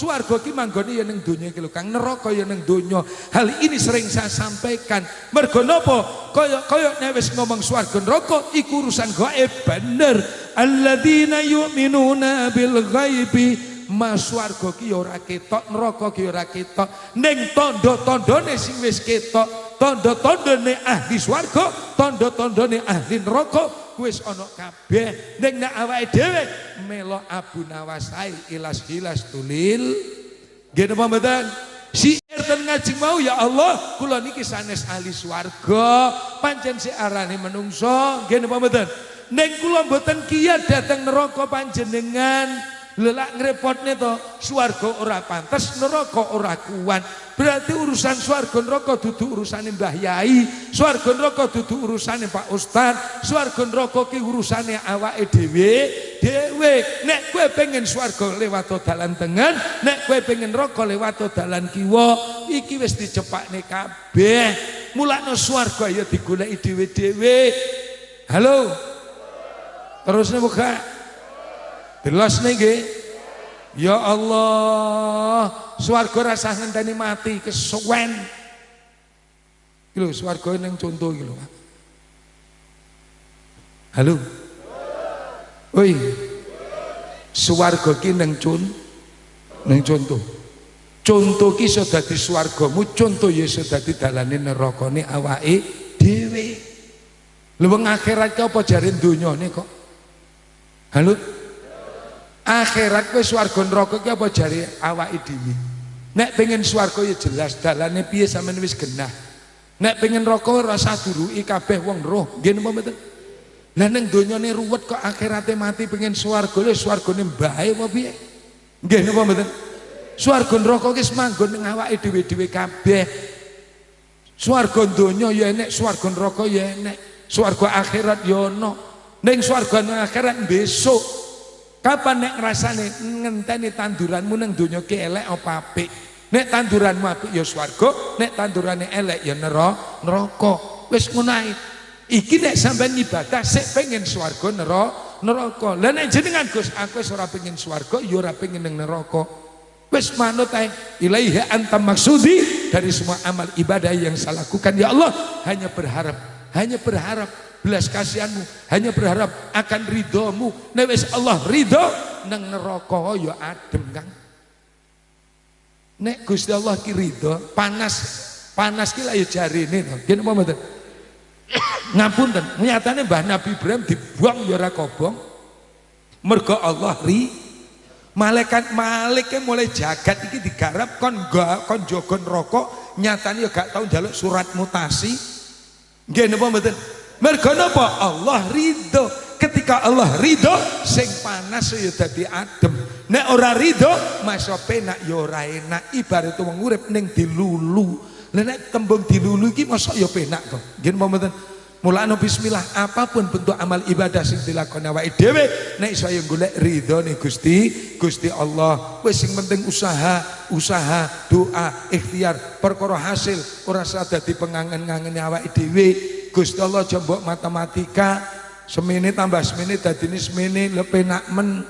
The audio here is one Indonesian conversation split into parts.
Swarga ki manggone ya ning donya iki lho Kang, neraka ya ning donya. Hal ini sering saya sampaikan. Mergo napa? Kaya nek wis ngomong swarga neraka iku urusan gaib bener. Alladzina yu'minuna bil ghaibi. Mas swarga ki ya ora ketok, neraka ki ya ora ketok. Ning tanda-tandane sing wis ketok, tanda-tandane ahli swarga, tanda-tandane ahli neraka wis ana kabeh. Ning nek awake dhewe melok Abu Nawasai ilas-ilas tulil nggih napa mboten syair ten ngaji mau ya Allah kula niki sanes ahli swarga pancen sik arane menungso nggih napa mboten ning kula mboten kiyat dateng neraka panjenengan lelak ngrepotne to swarga ora pantes neraka ora kuwan berarti urusan swarga neraka dudu urusane Mbah Yai swarga neraka dudu urusane Pak Ustad swarga neraka ki urusane awake dhewe nek kowe pengen swarga lewat dalan tengen nek kowe pengen neraka lewat dalan kiwa iki wis dicepakne kabeh mulane swarga ya digoleki dhewe-dhewe halo terusne buka jelas nggih ya Allah swarga rasah ngenteni mati kesuwen iki lho swarga ning conto iki lho halo oi swarga ki ning conto ki iso dadi swargamu conto ya iso dadi dalane nerakane awake dhewe lho wong akhirat ki apa jare donyane kok halo akhirat kowe swarga neraka ki apa jare awake dhewe nek pengen swarga ya jelas dalane piye sampean wis genah nek pengen neraka rasa duruki kabeh wong roh nggih napa mboten lah ning donyane ruwet kok akhirate mati pengen swarga lho swargane mbahe apa piye nggih napa mboten swarga neraka ki manggon ning awake dhewe-dhewe kabeh swarga donya ya enek swarga neraka ya enek swarga akhirat ya ana ning swarga akhirat besok kapan nek ngrasane ngenteni tanduranmu nang donya ki elek apa apik nek tanduranmu apik ya swarga nek tandurane elek ya neraka wis ngono ae iki nek sampean ibadah sik pengen swarga neraka lha nek jenengan Gus aku wis ora pengen swarga ya ora pengen ning neraka wis manut ae ilaihi anta maksudi dari semua amal ibadah yang saya lakukan ya Allah hanya berharap belas kasihanmu hanya berharap akan ridhomu nek wis Allah ridho nang neraka ya adem Kang nek Gusti Allah ki ridho panas ki lha ya jarene to nggih napa mboten ngapunten nyatane Mbah Nabi Ibrahim dibuang ya ora kobong mergo Allah malaikat mulai jagat iki digarap kon jaga neraka nyatane ya gak tau njaluk surat mutasi nggih napa mboten mergo napa Allah ridho ketika Allah ridho sing panas ya dadi adem nek ora ridho masa penak ya ora enak ibarat wong urip ning dilulu lha nek tembung dilulu iki masa ya penak to nggih mboten mulane bismillah apapun bentuk amal ibadah sing dilakoni awake dhewe nek iso ya golek ridhone Gusti Allah wis sing penting usaha doa ikhtiar perkara hasil ora usah dadi pengangen-ngangene awake dhewe Gusti Allah aja mbok matematika semene tambah semene dadine semene lho penak men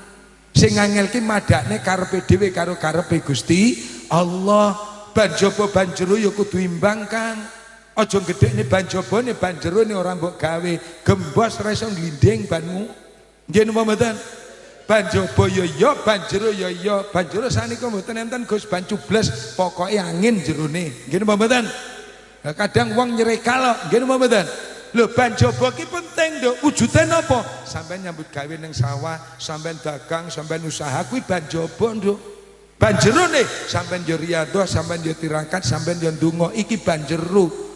sing angel ki madakne karepe dhewe karo karepe Gusti Allah banjaba banjero ya kudu imbang Kang aja gedhekne banjabane banjerone ora mbok gawe gembos ora iso nglinding banmu nggih napa mboten banjaba ya banjero ya banjero sanika mboten enten Gus ban cubles pokoke angin jerone nggih napa mboten kadang wong nyereka lho nggih napa mboten lho banjaba ki penting nduk wujude napa sampean nyambut gawe ning sawah sampean dagang sampean usaha kuwi banjaba nduk banjerone sampean yo riyadhah sampean yo tirakat sampean yo ndonga iki banjero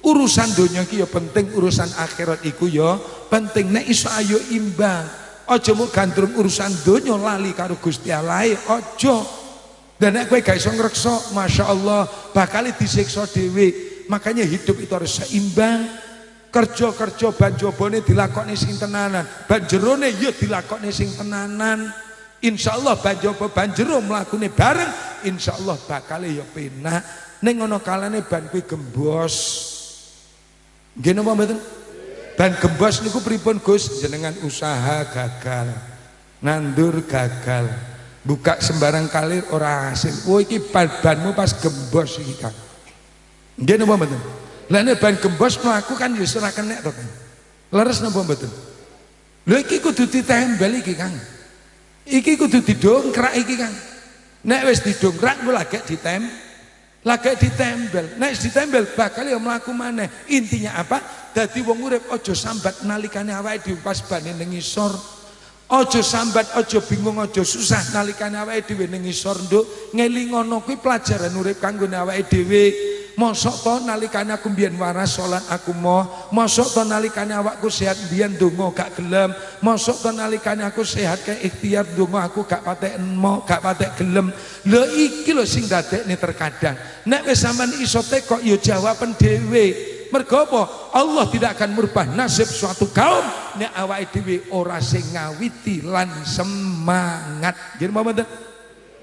urusan donya ki ya penting urusan akhirat iku ya penting nek iso ayo imbang aja mung gandrung urusan donya lali karo Gusti Allah aja dan nek kowe gak iso ngreksa masyaallah bakal disiksa dhewe makanya hidup itu harus seimbang kerja banjabane dilakoni sing tenanan banjerone ya dilakoni sing tenanan insyaallah banjero mlakune bareng insyaallah bakal ya penak ning ana kalane ban kuwi gembos nggih napa mboten ban gembos niku pripun Gus jenengan usaha gagal nandur gagal Buka sembarang kalir ora hasil. Oh iki banmu pas gembos iki Kang. Nggih napa mboten? Lah nek ban gembos mlaku kan ya ora kenek to Kang. Leres napa mboten? Lha iki kudu ditembel iki Kang. Iki kudu didongkrak iki Kang. Nek wis didongkrak engko lagi ditembel. Nek wis ditembel bakal ya mlaku maneh. Intinya apa? Dadi wong urip aja sambat nalikane awake dhewe pas bane ning ngisor. Aja sambat, aja bingung, aja susah nalikane awake dhewe ning ngisor nduk. Ngelingono kuwi pelajaran urip kanggo awake dhewe. Mosok to nalikane aku mbiyen waras salat aku mosok to nalikane awakku sehat mbiyen ndonga gak gelem, mosok to nalikane aku sehat kae ikhtiar ndonga aku gak patek gak patek gelem. Lho iki lho sing dadekne terkadang nek wis sampean iso tekok ya jawaban dhewe. Mergo apa? Allah tidak akan merubah nasib suatu kaum nek awake dhewe ora sing ngawiti lan semangat. Nggih mboten?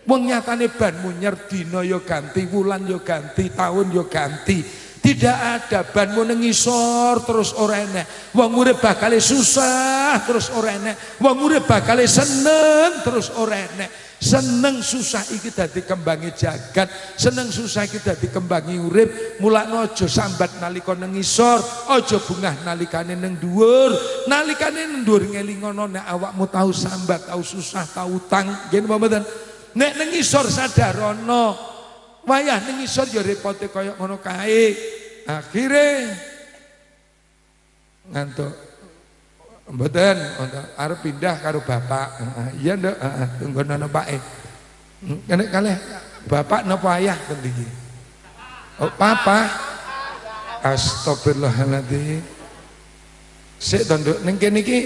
Wong nyatane banmu nyer dina ya ganti, wulan ya ganti, tahun ya ganti. Tidak ada banmu ning ngisor terus ora enek. Wong urip bakal susah terus ora enek. Wong urip bakal seneng terus ora enek. Seneng susah iki dadi kembangi jagat, seneng susah iki dadi kembangi urip. Mulane aja sambat nalika ning ngisor, aja bungah nalikane ning dhuwur. Nalikane ning dhuwur ngelingono nek awakmu tau sambat, tau susah, tau utang. Nggih napa mboten? Nek ning ngisor sadarono, wayah ning ngisor ya repote kaya ngono kae. Akhire ngantuk. Mboten, arep pindah karo bapak. Iya nduk, tunggu ana pake. Nek kalih bapak napa ayah ten iki? Oh, papa. Astagfirullahaladzim. Sik to nduk, ning kene iki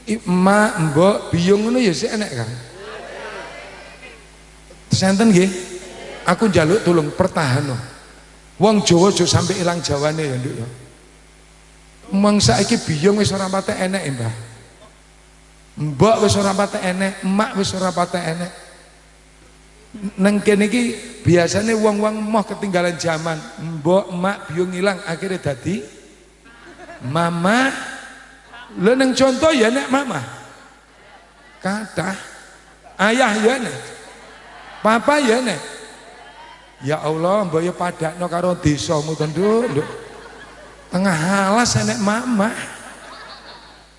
emak, mbok, biyung ngono ya sik enek kan? Senten nggih. Aku njaluk tulung pertahan. Wong Jawa aja sampe ilang jawane ya nduk ya. Mong saiki biyung wis ora patek enek, Mbah. Mbok wis ora patek enek, emak wis ora patek enek. Neng kene iki biasane wong-wong moh ketinggalan zaman. Mbok, emak, biyung ilang akhirnya dadi mama. Lho neng contoh ya nek mama. Kathah. Ayah ya nek. Papa ya nek. Ya Allah, mbok yo padakno karo desamu to, Nduk. Tengah halas enek mama,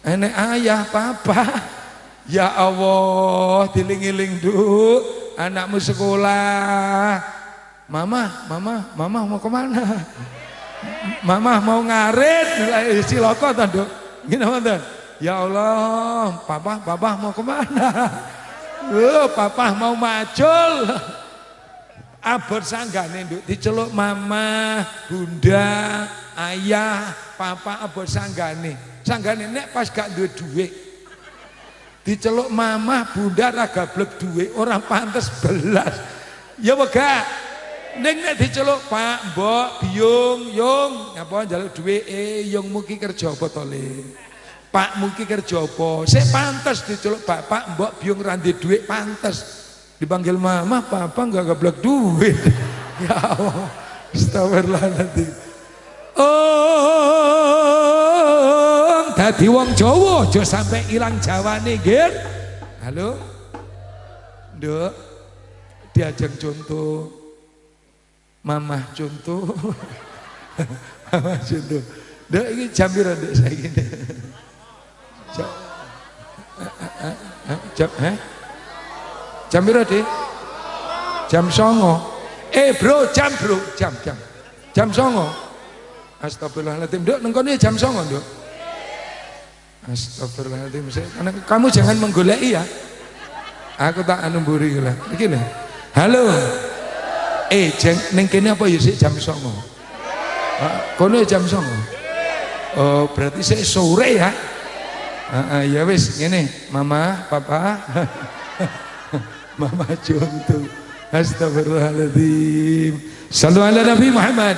enek ayah, papa. Ya Allah, diling-iling Nduk, anakmu sekolah. Mama mau kemana? Mama mau ngarit, ciloko to, Nduk. Gini wonten. Ya Allah, papa mau kemana? Papa mau macul. Abot sanggane Nduk diceluk mama, bunda, ayah, papa abot sanggane. Sanggane nek pas gak duwe dhuwit. Diceluk mama, bunda ra gablek dhuwit, ora pantes belas. Ya wegah. Ning nek diceluk Pak, Mbok, Biyung, Yung, apa njaluk dhuwit Yungmu ki kerja apa to, Le? Pak mungkin kerja apa? Sik pantes diceluk Bapak, Mbok, Biyung ra ndek dhuwit pantes. Dipanggil mama, papa enggak gablek duit. Ya Allah, astagfirullahaladzim. Dadi wong Jawa aja sampai ilang jawane, nggih. Halo. Nduk. Diajeng contoh. Mama contoh. Mama contoh. Nduk iki jam piro nduk saiki? Jam piro, Dik? Jam 09.00. Bro, jam 09.00. Astagfirullahaladzim. Nduk nang kono jam 09.00, Nduk. Astagfirullahaladzim. Kamu jangan menggoleki ya. Aku tak anu mburi lah. Iki lho. Halo. Ning kene apa ya sik jam 09.00? Kono jam 09.00. Oh, berarti sik sore ya. Ya wis ngene, Mama, Papa. Mama contoh. Astagfirullahaladzim. Sallu ala Nabi Muhammad.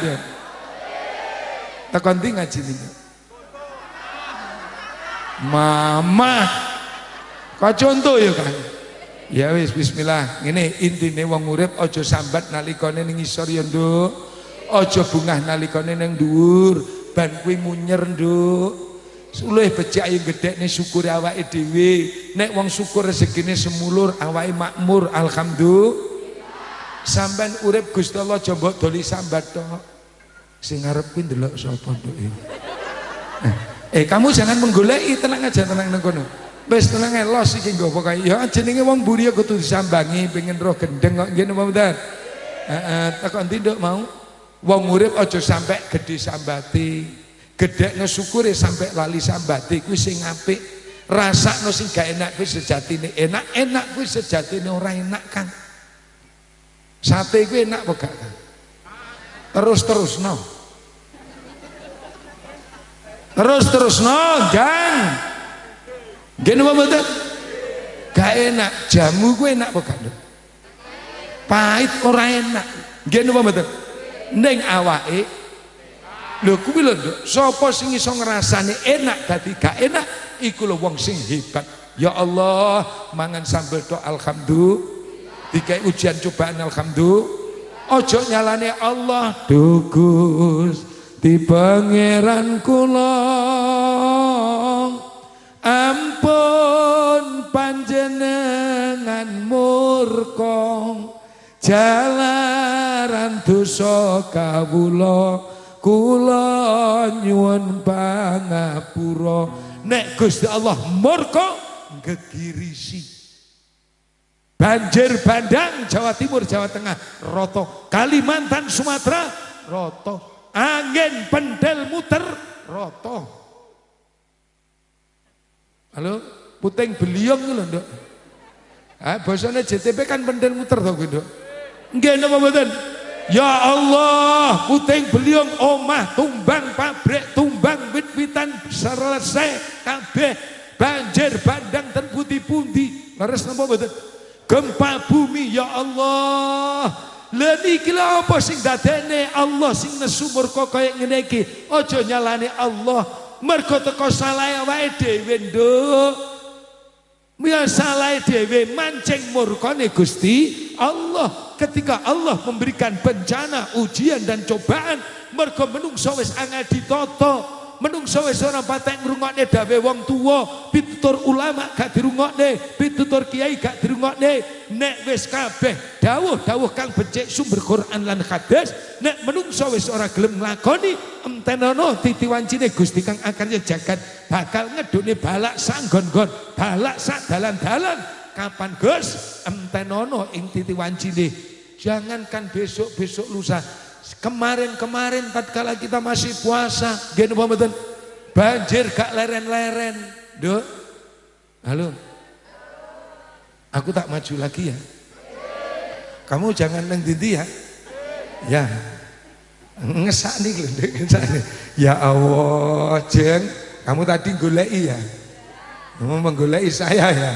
Takon ndi ngaji niku. Mama. Kok contoh ya kan? Ya wis bismillah. Ngene intine wong urip aja sambat nalikane ning ngisor ya, Nduk. Aja bungah nalikane ning dhuwur. Ban kuwi munyer, Nduk. Luwih becik ayo gedhekne syukur awake dhewe. Nek wong syukur rezekine semulur, awake makmur, alhamdulillah. Sampeyan urip Gusti Allah aja mbok doli sambat tok. Sing ngarep kuwi ndelok sapa nduk iki. Kamu jangan menggoleki, tenang aja, tenang nang kono. Wis tenang ae, los iki nggo pokoke. Ya jenenge wong mburi ya kudu disambangi, pengen roh gendeng kok ngene apa mboten? Heeh, takon ndi nduk mau? Wong urip aja sampe gedhe sambati. Gedhekno syukure sampe lali sambati kuwi sing apik. Rasakno sing gak enak kuwi sejatine enak, enak kuwi sejatine ora enak, Kang. Sate kuwi enak apa gak, Kang? Terus-terusno. Terus-terusno, Gang. Gene apa mboten? Gak enak. Jamu kuwi enak apa gak, Nduk? Pahit ora enak. Gene apa mboten? Ning awake lho kuwi lho Nduk, sapa sing iso ngrasani enak dadi gak enak iku lho wong sing hebat. Ya Allah, mangan sambel tok alhamdulillah, dikai ujian cobaan alhamdulillah. Ojo nyalane Allah, Duh di pangeran kula ampun panjenengan murka jalaran dosa kawula kula nyuwun pangapura. Nek Gusti Allah murka gegirisi banjir bandang Jawa Timur Jawa Tengah roto, Kalimantan Sumatera roto, angin pendel muter roto. Halo puting beliung lho Nduk. Bosone JTP kan pendel muter to kuwi Nduk. Nggih napa mboten? Ya Allah, puting beliung omah tumbang, pabrik tumbang, wit-witan selesai kabeh, banjir bandang ten pundi-pundi. Leres napa mboten? Gempa bumi ya Allah. Lha niki lha apa sing dadene Allah sing nesu murka kaya ngene iki? Aja nyalane Allah, mergo teko salah awake dhewe Nduk. Ya salah dhewe mancing murkane Gusti Allah. Ketika Allah memberikan bencana, ujian dan cobaan, mergo menungso wis angel ditata, menungso wis ora patek ngrungokne dawe wong tuwa, pitutur ulama gak dirungokne, pitutur kiai gak dirungokne. Nek wis kabeh dawuh-dawuh kang becik sumber Quran lan hadis, nek menungso wis ora gelem nglakoni, entenono titi wancine Gusti kang akan jagat bakal ngedune balak sanggon-gon, balak sak dalan-dalan. Kapan Gus? Entenono ing titi wancine. Jangankan besok-besok lusa, kemarin-kemarin tatkala kita masih puasa, gini apa mboten? Banjir gak leren-leren. Nduk. Halo. Aku tak maju lagi ya. Kamu jangan nang ndi ya. Ya. Ngesak nih lho, ngesak nih. Ya Allah, Jeng, kamu tadi goleki ya. Kamu menggoleki saya ya.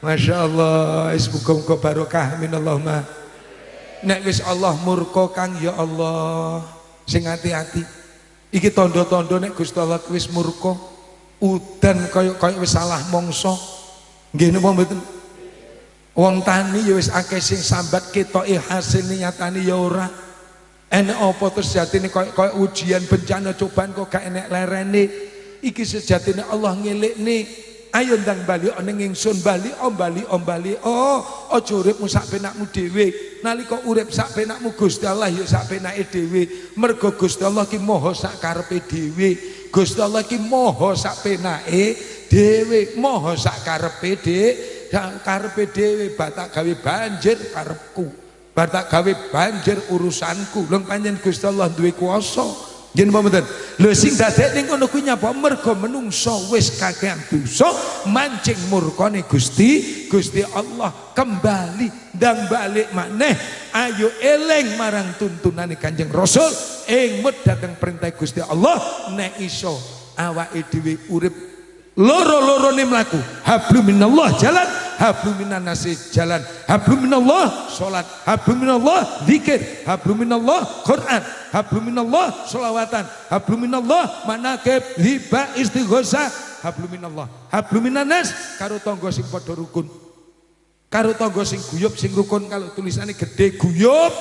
Masya Allah, muga-muga barokah minallahumma. Nek wis Allah murka Kang ya Allah, sing hati-hati. Iki tondo-tondo nek Gusti Allah wis murka, udan kaya wis salah mangsa. Nggih napa mboten? Wong tani ya wis akeh sing sambat ketoke hasil nyatane ya ora. Enek apa terus sejatine kaya ujian bencana cobaan kok gak enek lerene. Iki sejatine Allah ngelikne. Ayo ndang bali ning ingsun bali bali. Oh, aja uripmu sak penakmu dhewe. Nalika urip sak penakmu Gusti Allah ya sak penake dhewe. Mergo Gusti Allah ki maha sak karepe dhewe. Gusti Allah ki maha sak penake dhewe, maha sak karepe dhewe. Batak gawe banjir karepku. Batak gawe banjir urusanku. Lho pancen Gusti Allah duwe kuwasa. Yen mboten. Lho sing dadekne ngono kuwi nyapa? Mergo menungso wis kakean dosa, mancing murkane Gusti Allah. Kembali ndang balik maneh. Ayo eling marang tuntunane Kanjeng Rasul, ingmut dhateng perintah Gusti Allah. Nek iso awake dhewe urip loro-lorone mlaku. Hablum minallah jalan, hablum minan nasi jalan, hablum minallah salat, hablum minallah zikir, hablum minallah Quran, hablum minallah sholawatan, hablum minallah manakib hibah istighosah, hablum minallah, hablum minanas karo tangga sing padha rukun, karo tangga sing guyub sing rukun. Kalau tulisannya gede guyub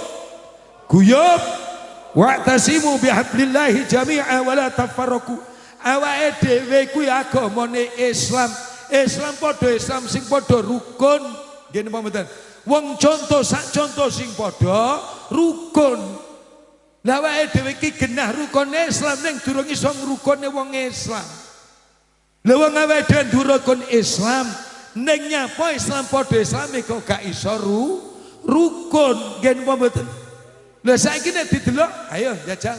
wa'tasimu bihablillahi jami'a wa la tafarraqu. awake dhewe kuwi agamane Islam. Islam padha Islam sing padha rukun. Nggih napa mboten? Wong contoh sak contoh sing padha rukun. Lah awake dhewe iki genah rukun Islam ning durung iso ngrukune wong Islam. Lah wong awake dhewe durung Islam ning nyapa Islam padha Islame kok gak iso rukun. Nggih napa mboten? Lah saiki nek didelok ayo jajal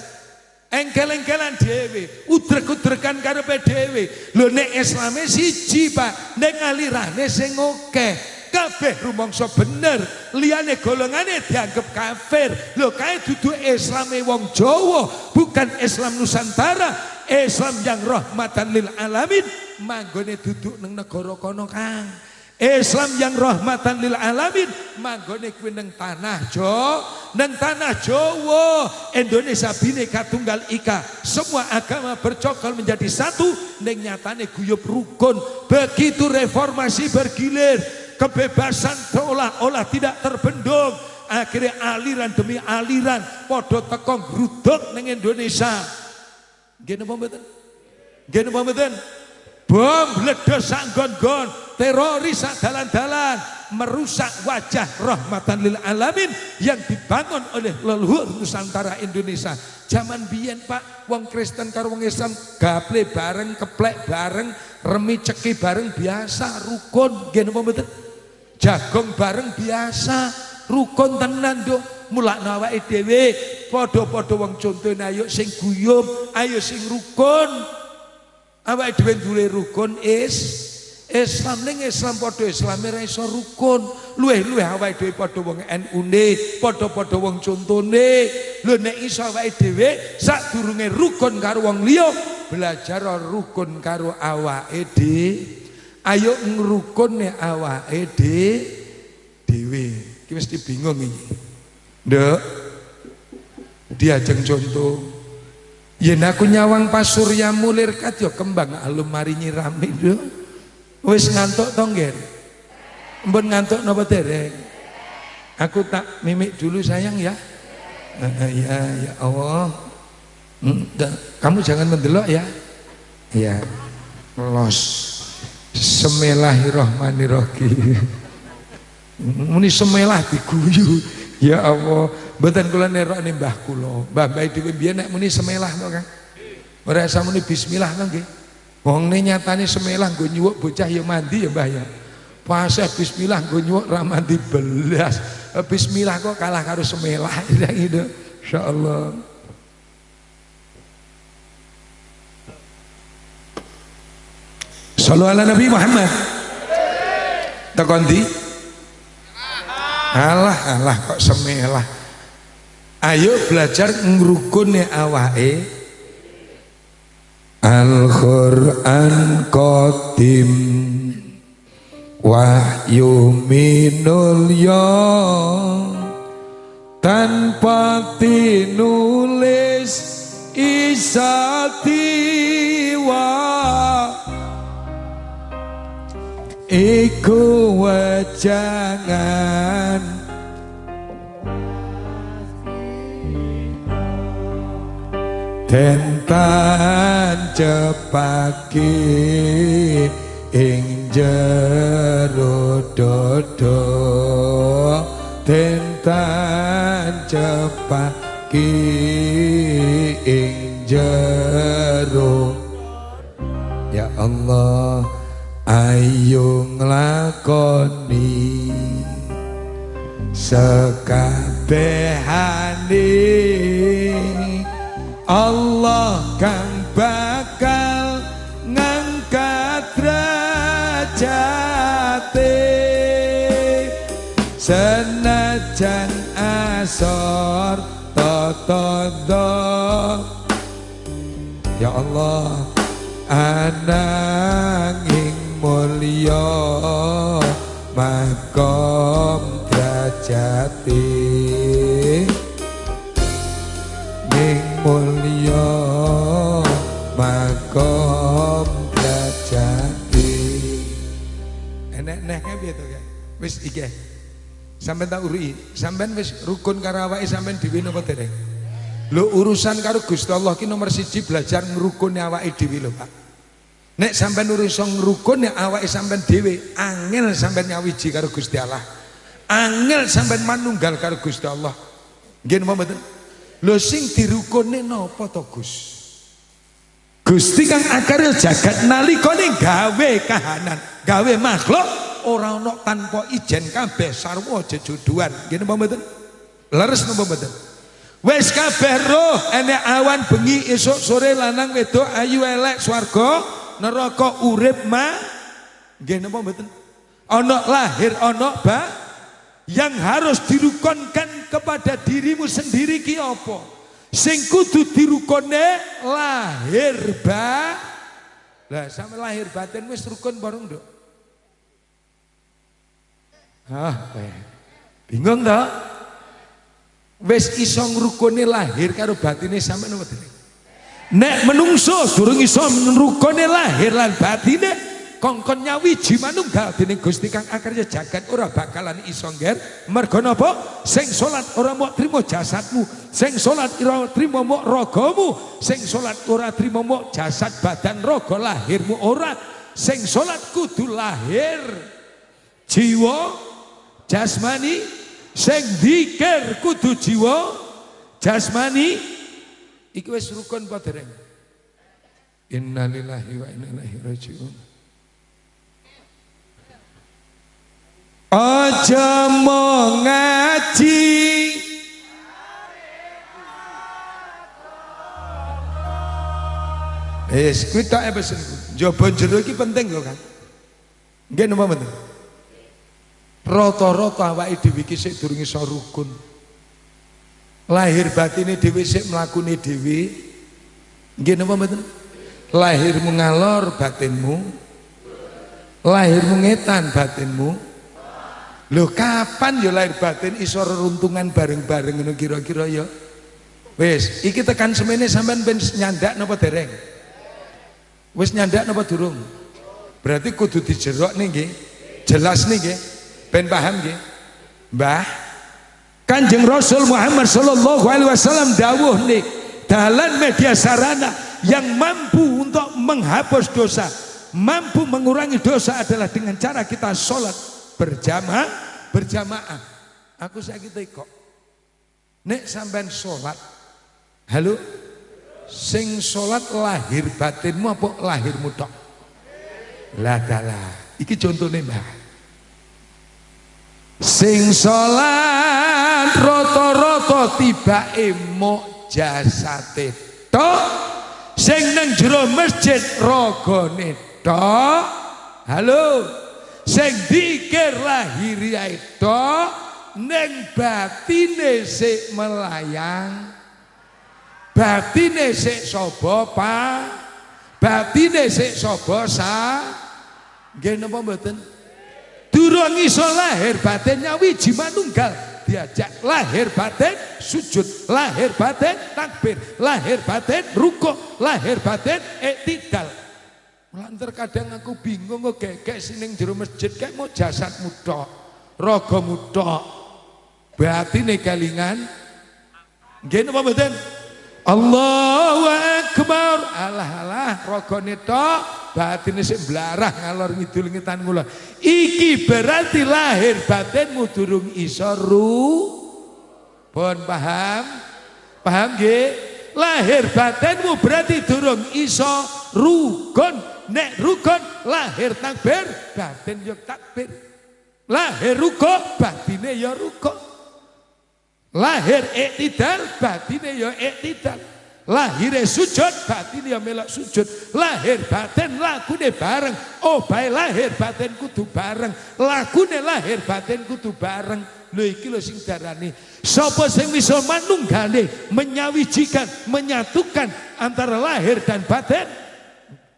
engkel-engkelan dhewe, udrek-udrekan karepe dhewe. Lho nek Islame siji, Pak, nek alirane sing akeh. Kabeh rumangsa bener, liyane golongane dianggap kafir. Lho kae dudu Islame wong Jawa, bukan Islam Nusantara. Islam yang rahmatan lil alamin manggone duduk nang negara kono, Kang. Islam yang rahmatan lil alamin manggone kuwi nang tanah Jawa, Indonesia Bhinneka Tunggal Ika. Semua agama bercokol menjadi satu, ning nyatane guyub rukun. Begitu reformasi bergilir, kebebasan seolah-olah tidak terbendung. Akhirnya aliran demi aliran padha teko gruduk ning Indonesia. Nggih napa mboten? Nggih napa mboten? Bom meledos sak nggon-nggon, teroris sak dalan-dalan, merusak wajah rahmatan lil alamin yang dibangun oleh leluhur Nusantara Indonesia. Zaman biyen, Pak, wong Kristen karo wong Islam gaple bareng, keplek bareng, remi ceki bareng biasa, rukun. Nggih napa mboten? Jagong bareng biasa, rukun tenan nduk. Mulakno awake dhewe padha-padha wong contone ayo sing guyub, ayo sing rukun. Awake dhewe duwe rukun Islam ning Islam padha Islame ra iso rukun. Luwih-luwih awake dhewe padha wong NU-ne, padha-padha wong contone. Lho nek iso awake dhewe sadurunge rukun karo wong liya, belajar rukun karo awake dhewe. Ayo ngrukune awake dhewe. Iki mesti bingung iki. Nduk. Diajeng contoh. Yen aku nyawang pasurya mulir kat yo kembang alum mari nyirami nduk. Wis ngantuk to nggih? Mbon ngantuk napa dereng? Aku tak mimik dulu sayang ya. Ya Allah. Kamu jangan mendelok ya. Ya. Los. Bismillahirrahmanirrahim. Muni semelah diguyu. Ya Allah, mboten kula nerokne mbah kula. Mbah dhewe biyen nek muni semelah to, Kang. Ora usah muni bismillah to nggih. Wong ne nyatane semelah nggo nyuwuk bocah ya mandi ya, Mbah ya. Pas bismillah nggo nyuwuk ra mandi belas. Bismillah kok kalah karo semelah gitu. Insyaallah. Shallu ala Nabi Muhammad. Takondi alah kok semelah. Ayo belajar ngrukune awake. Al-Qur'an qadim wahyu minulya tanpa tinulis isa tiwa iku wejangan tentan cepaki ing jero dodo tentan cepaki ing jero. Ya Allah, ayo nglakoni sekabehane Allah kang bakal ngangkat derajate senajan asor totodo. Ya Allah, ananging mulya makom derajate ning mulya makom derajate. Enek neh piye to, Kak? Wis iki sampean tak urui, sampean wis rukun karo awake sampean dhewe napa dereng? Lho urusan karo Gusti Allah ki nomor 1 belajar ngrukuni awake dhewe lho Pak. Nek sampean urusan ngrukuni awake sampean dhewe, angel sampean nyawiji karo Gusti Allah. Angel sampean manunggal karo Gusti Allah. Nggih napa mboten? Lho sing dirukuni napa to Gus? Gusti kang akare jagat nalikane gawe kahanan, gawe makhluk ora ana tanpa ijen kabeh sarwa jejodohan. Nggih napa mboten? Leres napa mboten? Wis kabeh roh enek awan bengi esuk sore lanang wedok ayu elek swarga neraka urip nggih napa mboten? Ana lahir ana yang harus dirukunkan kepada dirimu sendiri ki apa? Sing kudu dirukune lahir lah sampe lahir batin wis rukun bareng nduk. Bingung ta? Wis iso ngrukune lahir karo batine sampeyan apa dene? Nek menungso durung iso ngrukune lahir lan batine kongkon nyawiji manunggal dening Gusti kang akarya jagat ora bakalan iso ngger. Mergo napa? Sing salat ora mok trimo jasadmu, sing salat ora trimo mok ragamu, sing salat ora trimo mok jasad badan raga lahirmu ora. Sing salat kudu lahir jiwa jasmani, sing dzikir kudu jiwa jasmani. Iki wis rukun apa dereng? Innalillahi wa inna ilaihi rajiun. Aja mau ngaji kuwi tok pesenku. Njaba jero iki penting lho Kang. Nggih napa mboten? Rata-rata awake dhewe iki sik durung iso rukun. Lahir batine dhewe sik mlakune dhewe. Nggih napa mboten? Lahirmu ngalor batinmu, lahirmu ngetan batinmu. Lho kapan ya lahir batin iso reruntungan bareng-bareng ngono kira-kira ya. Wis, iki tekan semene sampean ben nyandak napa dereng? Wis nyandak napa durung? Berarti kudu dijerok nih nggih. Jelas nih nggih. Ben paham nggih. Mbah, Kanjeng Rasul Muhammad sallallahu alaihi wasallam dawuh nih, dalan media sarana yang mampu untuk menghapus dosa, mampu mengurangi dosa adalah dengan cara kita sholat berjamaah. Aku saiki kok nek sampean sholat, halo, sing sholat lahir batinmu apa lahirmu tok? Lah dalah, iki contone Mbah. Sing sholat rata-rata tibake mok jasate tok, sing nang jero masjid ragane tok. Halo, sing dikir lahiriae tok, ning batine sik melayang. Batine sik sapa Pak? Batine sik sapa nggih napa mboten? Durung iso lahir batin nyawiji manunggal, diajak lahir batin sujud, lahir batin takbir, lahir batin rukuk, lahir batin iktidal. Lan terkadang aku bingung kok gekek sining jero masjid kek mau jasadmu tok, ragamu tok, batine kelingan. Nggih napa mboten? Allahu Akbar. Alah ragane tok, batine sik mblarah ngalor ngidul ngetan kula. Iki berarti lahir batinmu durung iso pun paham? Paham nggih? Lahir batinmu berarti durung iso rukun. Nek rukun lahir takbir, batin yo takbir. Lahir rukuk, batine yo rukuk. Lahir iktidal, batine yo iktidal. Lahir sujud, batine yo melok sujud. Lahir batin lakune bareng. Oh bae lahir batin kudu bareng. Lakune lahir batin kudu bareng. Lho iki lho sing darani sapa sing bisa manunggale, menyawijikan, menyatukan antara lahir dan batin,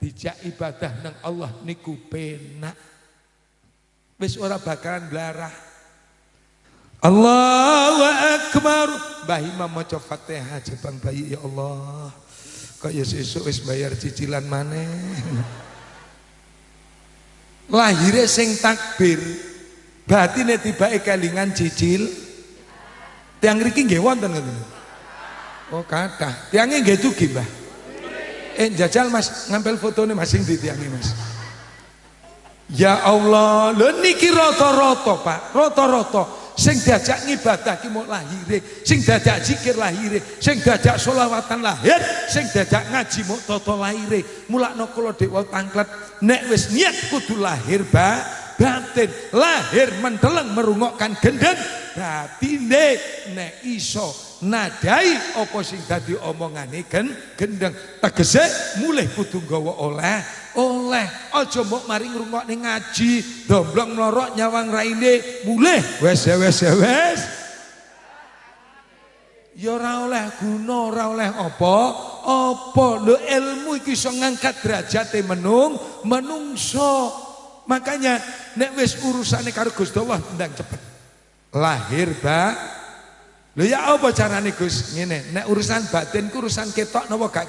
dijak ibadah nang Allah niku penak. Wis ora bakalan blarah. Allahu Akbar. Mbah Imam maca Fatihah jebang bayi, ya Allah. Kok ya sesuk wis bayar cicilan maneh. Lahire sing takbir, batine tibake kelingan cicil. Tiang mriki nggih wonten ngoten. Oh kathah. Tiange nggih tugi, Mbah. Jajal Mas, ngampil fotone Mas sing di tiange Mas. Ya Allah, lho niki rata-rata, Pak. Rata-rata sing diajak ngibadah ki mok lahire, sing diajak zikir lahire, sing diajak sholawatan lahir, sing diajak ngaji mok tata lahire. Mulakno kula dewa tangklet nek wis niat kudu lahir batin, lahir mendeleng merungokkan gendeng batine nek iso nadai apa sing dadi omongane gendeng tegese mulih kudu nggawa oleh aja mbok mari ngrungokne ngaji domblong mlorok nyawang raine mulih wis ya ora oleh guna ora oleh apa lho ilmu iki iso ngangkat derajate menungso makanya nek wis urusane karo Gusti Allah ndang cepet lahir lho ya apa carane Gus ngene nek urusan batin ku urusan ketok napa gak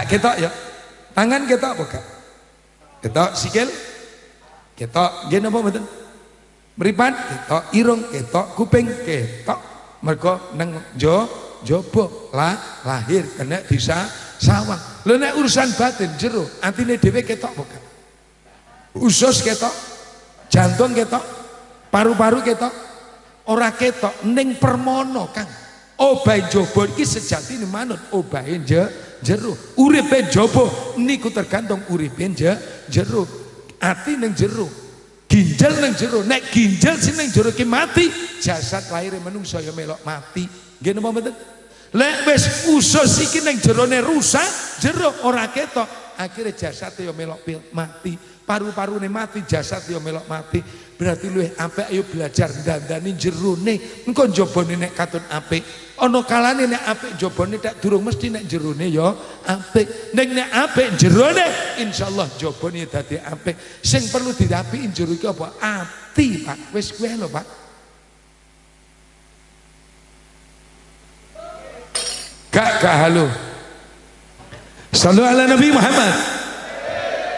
ketok ya tangan ketok apa gak ketok sikil ketok nggih napa mboten mripat ketok irung ketok kuping ketok mergo nang jaba lahir kena bisa sawang lho nek urusan batin jero atine dhewe ketok apa gak usus ketok jantung ketok paru-paru ketok ora ketok ning permono Kang obahe jaba iki sejatine manut obahe jero uripe jaba niku tergantung uripe jero ati ning jero ginjal ning jero nek ginjal sing ning jero ki mati jasad lahire menungso ya melok mati nggih napa mboten lek wis usus iki ning jerone rusak jero ora ketok akhire jasad ya melok mati paru-parune mati jasad ya melok mati berarti luwih apik ayo belajar dandani jerone engko njabane nek katut apik ana kalane nek apik njabane tak durung mesti nek jerone ya apik nek apik jerone insyaallah njabane dadi apik sing perlu dirapiki jero iki apa ati Pak wis kuwi lho Pak gak halo sallu ala Nabi Muhammad.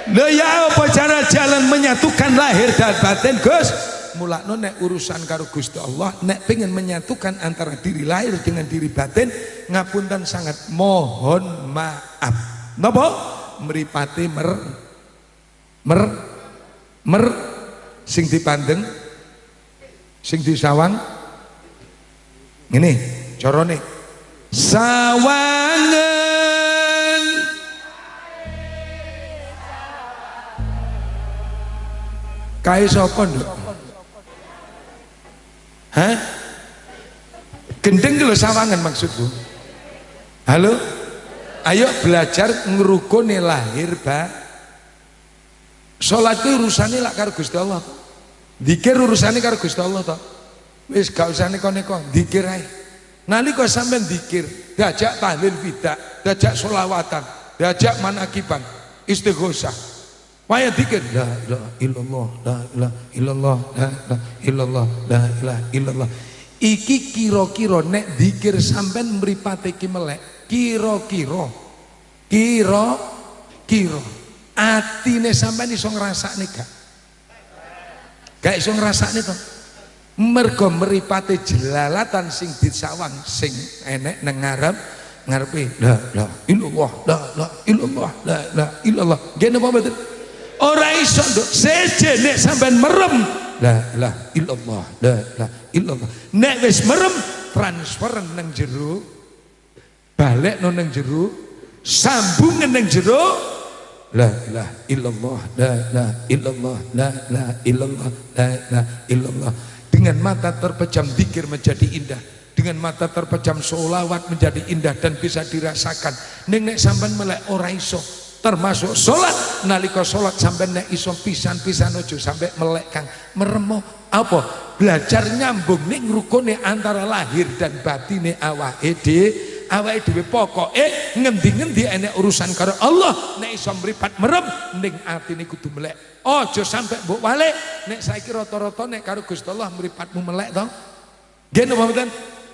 Lho ya apa cara jalan menyatukan lahir dan batin Gus? Mulakno nek urusan karo Gusti Allah nek pengen menyatukan antara diri lahir dengan diri batin ngapunten sangat mohon maaf. Napa? Mripate mer sing dipandeng sing disawang ngene carane sawangen kae sapa nduk? Hah? Gendeng lho sawangan maksudku. Halo? Ayo belajar ngrukune lahir salat ku urusane lak karo Gusti Allah. Zikir urusane karo Gusti Allah to. Wis gak usah neko-neko, zikir ae. Nalika sampean zikir, diajak tahlil bidah, diajak sholawatan, diajak manakiban, istighosah. Waya dikir la ilaha illallah la ilaha illallah la ilaha illallah la ilaha illallah iki kira-kira nek dikir sampean mripate ki melek kira-kira atine sampean iso ngrasakne gak iso ngrasakne to mergo mripate jelalatan sing disawang sing enek nang ngarepe la ilaha illallah la ilaha illallah la ilaha illallah nggih napa mboten ora iso nduk seje nek sampean merem la ilaha illallah la ilaha illallah nek wis merem transfer nang jero balik nang jero sambungen nang jero la ilaha illallah la ilaha illallah la ilaha illallah la ilaha illallah dengan mata terpejam zikir menjadi indah dengan mata terpejam sholawat menjadi indah dan bisa dirasakan nek sampean melek ora iso termasuk sholat nalika sholat sampai nek iso pisan-pisan aja sampai melek Kang meremo apa belajar nyambung ning rukune antara lahir dan batine awake dhewe pokoke ngendi-ngendi enek urusan karo Allah nek iso mripat merem ning atine kudu melek aja sampai mbok wale nek saiki rata-rata nek karo Gusti Allah mripatmu melek to nggih napa mboten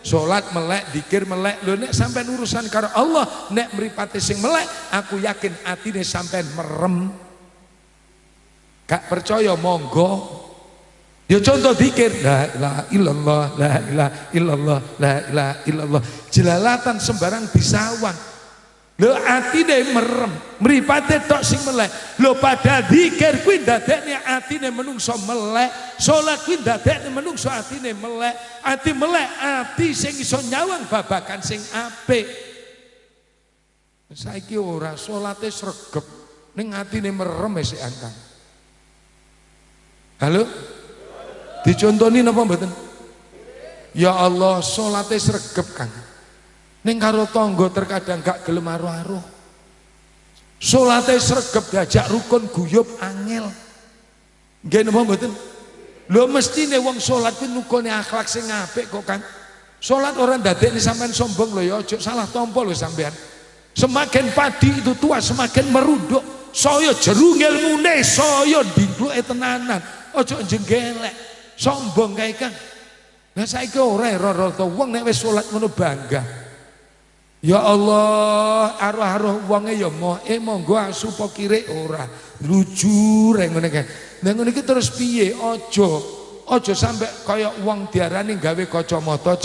sholat melek, dikir melek lho nek sampean urusan karo Allah nek mripate sing melek aku yakin atine sampean merem gak percaya monggo Ya contoh dikir, la ilaha illallah, la ilaha illallah, la ilaha illallah. Jelalatan sembarang disawan. Lho atine merem, mripate tok sing melek. Lho padahal zikir kuwi ndadekne atine menungso melek, salat kuwi ndadekne menungso atine melek. Ati melek, ati sing iso nyawang babagan sing apik. Saiki ora salate sregep, ning atine merem esek angkang. Halo? Dicontoni napa mboten? Ya Allah, salate sregep Kang. Ning karo tangga terkadang gak gelem aruh-aruh. Salate sregep diajak rukun guyub angel. Nggih napa mboten? Lho mestine wong salat kuwi nukune akhlak sing apik kok Kang. Salat ora ndadekne sampean sombong lho ya, aja salah tampa lho sampean. Semakin padi itu tua semakin meruduk. Saya jeru ngilmune, saya dingkluke tenanan. Aja jenggelek. Sombong kae Kang. Lah saiki ora rata wong nek wis salat ngono bangga. Ya Allah, arwah-arwah wonge ya monggo asu apa kirik ora. Lucu rek ngene kae. Nek ngene iki terus piye? Aja sampe kaya wong diarani gawe kacamata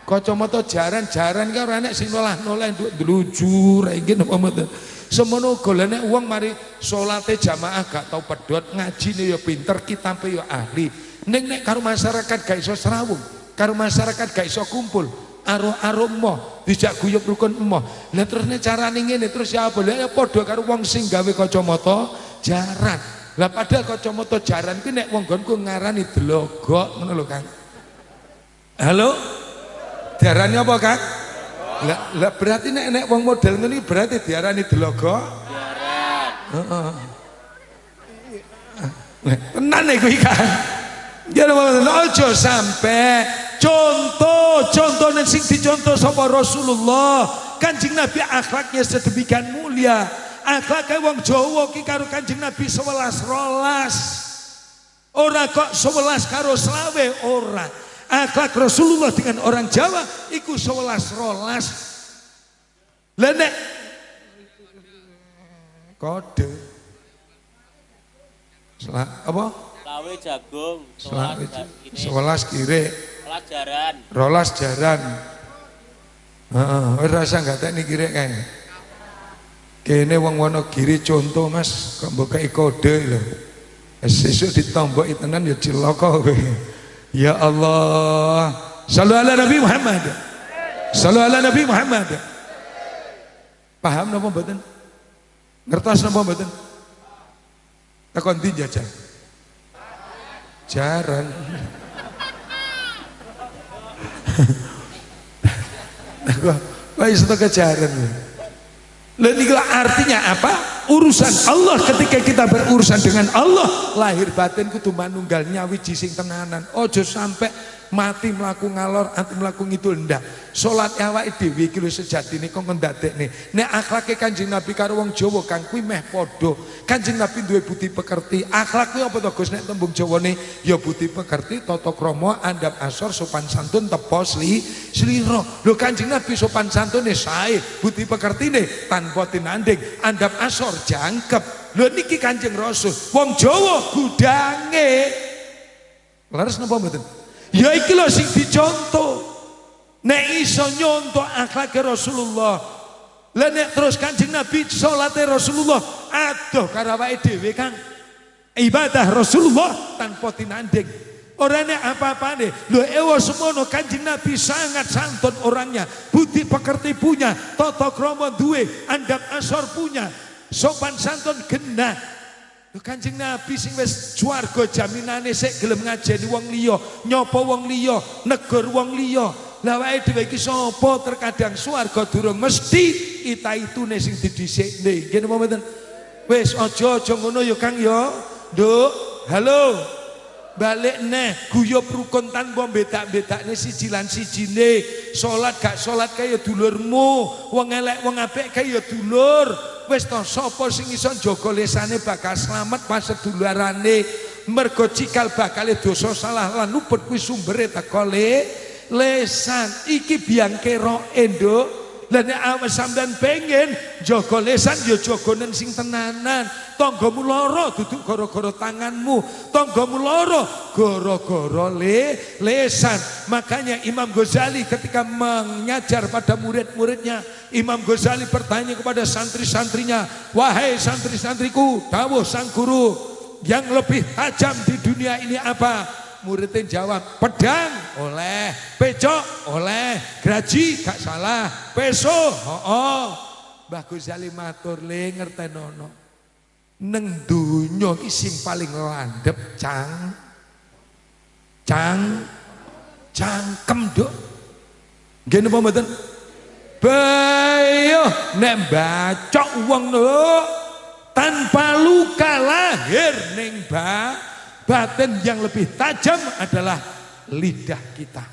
kacamata jaran ki ora enek sing nolah-nolah lucu rek iki napa mboten. Semono uga nek wong mari salate jamaah gak tau pedhot, ngajine ya pinter, kitabe ya ahli. Ning nek karo masyarakat gak iso serawung, karo masyarakat gak iso kumpul, aruh-aruh emoh, dijak guyub rukun emoh. Lah terus nek carane ngene terus ya apa? Lah ya padha karo wong sing gawe kacamata jaran. Lah padahal kacamata jaran kuwi nek wong nggonku ngarani delogok ngono lho Kang. Halo? Diarani apa Kang? Lah berarti nek wong model ngene berarti diarani delogok. Heeh. Tenan nek kuwi Kang. Ya aja sampe contoh sing dicontoh sapa Rasulullah. Kanjeng Nabi akhlaknya sedemikian mulia. Akhlake wong Jawa ki karo Kanjeng Nabi 11 12. Ora kok 11 karo 20 ora. Akhlak Rasulullah dengan orang Jawa iku 11 12. Lah nek kode apa? Lawe jagung, 11 kire. Pelajaran. Rolas jaran. Heeh, ora rasa gatekne kire kae. Kene wong Wonogiri contoh Mas, kok mbok kode lho. Sesuk ditomboki tenan ya cilaka kowe. Ya Allah, sallu ala Nabi Muhammad. Sallu ala Nabi Muhammad. Paham napa mboten? Ngertos napa mboten? Takon ndi jajal? Jaran. Kok iso kejaran? Lah niku artinya apa? Urusan Allah, ketika kita berurusan dengan Allah, lahir batin kudu manunggal nyawiji sing tenanan. Ojo sampai mati melaku ngalor, anti melaku ngidul ndak. Salat awake dhewe iki lho sejatine kok ndadekne. Nek akhlake Kanjeng Nabi karo wong Jawa Kang kuwi meh padha. Kanjeng Nabi duwe budi pekerti. Akhlak kuwi apa to Gus nek tembung Jawane? Ya budi pekerti, tata krama, andap asor, sopan santun, tepo slira. Lho Kanjeng Nabi sopan santune sae, budi pekertine tanpa tinanding, andap asor jangkep. Lho niki Kanjeng Rasul. Wong Jawa gudange. Laras napa mboten? Ya iki lho sing dicontoh. Nek iso nyontoh akhlak Rasulullah. Lah nek terus Kanjeng Nabi salate Rasulullah adoh karo awake dhewe Kang. Ibadah Rasulullah tanpa tinanding. Ora nek apa-apane. Lho ewa semono Kanjeng Nabi sangat santun orangnya, budi pekerti punya, tata krama duwe, andap asor punya, sopan santun genah. Lho Kanjeng Nabi sing wis swarga jaminane sik gelem ngajeni wong liya, nyapa wong liya, negur wong liya. Lah wae dhewe iki sapa terkadang swarga durung mesti itaitune sing didhisikne. Nggih napa mboten? Wis aja ngono ya Kang ya. Nduk, halo. Balik neh guyub rukun tanpa bedak-bedakne siji lan sijine. Salat gak salat kae ya dulurmu, wong elek wong apik kae ya dulur. Wis to sapa sing iso jaga lesane bakal slamet pas sedulurane. Mergo cikal bakale dosa salah lan luput kuwi sumbere teko lesan. Iki biang keroke nduk. Lah nek awak sampean pengen jaga lisan ya jaganen sing tenanan. Tanggamu lara duduk gara-gara tanganmu, tanggamu lara gara-gara lisan. Makanya Imam Ghazali ketika mengajar pada murid-muridnya, Imam Ghazali bertanya kepada santri-santrinya, "Wahai santri-santriku, dawuh sang guru, yang lebih tajam di dunia ini apa?" Muridnya jawab, pedang oleh, pecok oleh, graji gak salah, peso Mbah Ghazali matur le ngertenono neng donya iki sing paling landhep cangkem dok. Nggih napa mboten? Bayo nek bacok wong lho tanpa luka lahir ning batin yang lebih tajam adalah lidah kita.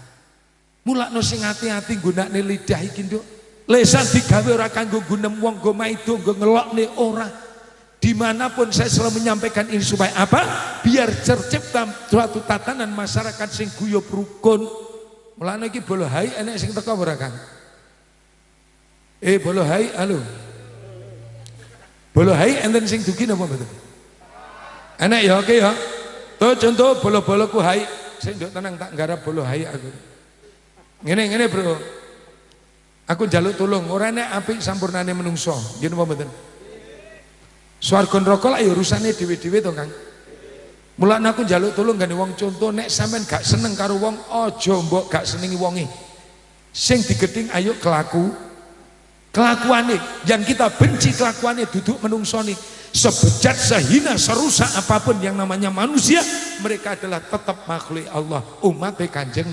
Mulakno sing hati-hati gunakne lidah iki nduk. Lisan digawe ora kanggo gunem wong go maido go ngelokne ora. Dimanapun saya selalu menyampaikan ini supaya apa? Biar tercipta suatu tatanan masyarakat sing guyub rukun. Mulane iki bolo hai enek sing teko ora Kang? Bolo hai halo. Bolo hai enten sing dugi napa mboten? Enek ya oke ya. Tuh contoh bolo-boloku hai, saya nduk tenang tak garap bolo hai aku. Ngene bro, aku njaluk tulung, ora nek apik sampurnane menungso, nggih napa mboten? Swarga neraka lak ya urusane dhewe-dhewe to Kang. Mulane aku njaluk tulung gane wong contoh nek sampean gak seneng karo wong aja mbok gak senengi wonge. Sing digething ayo kelakuane, yang kita benci kelakuane duduk menungsone. Sebejat, sehina, serusak apapun yang namanya manusia, mereka adalah tetap makhluk Allah, umat Kanjeng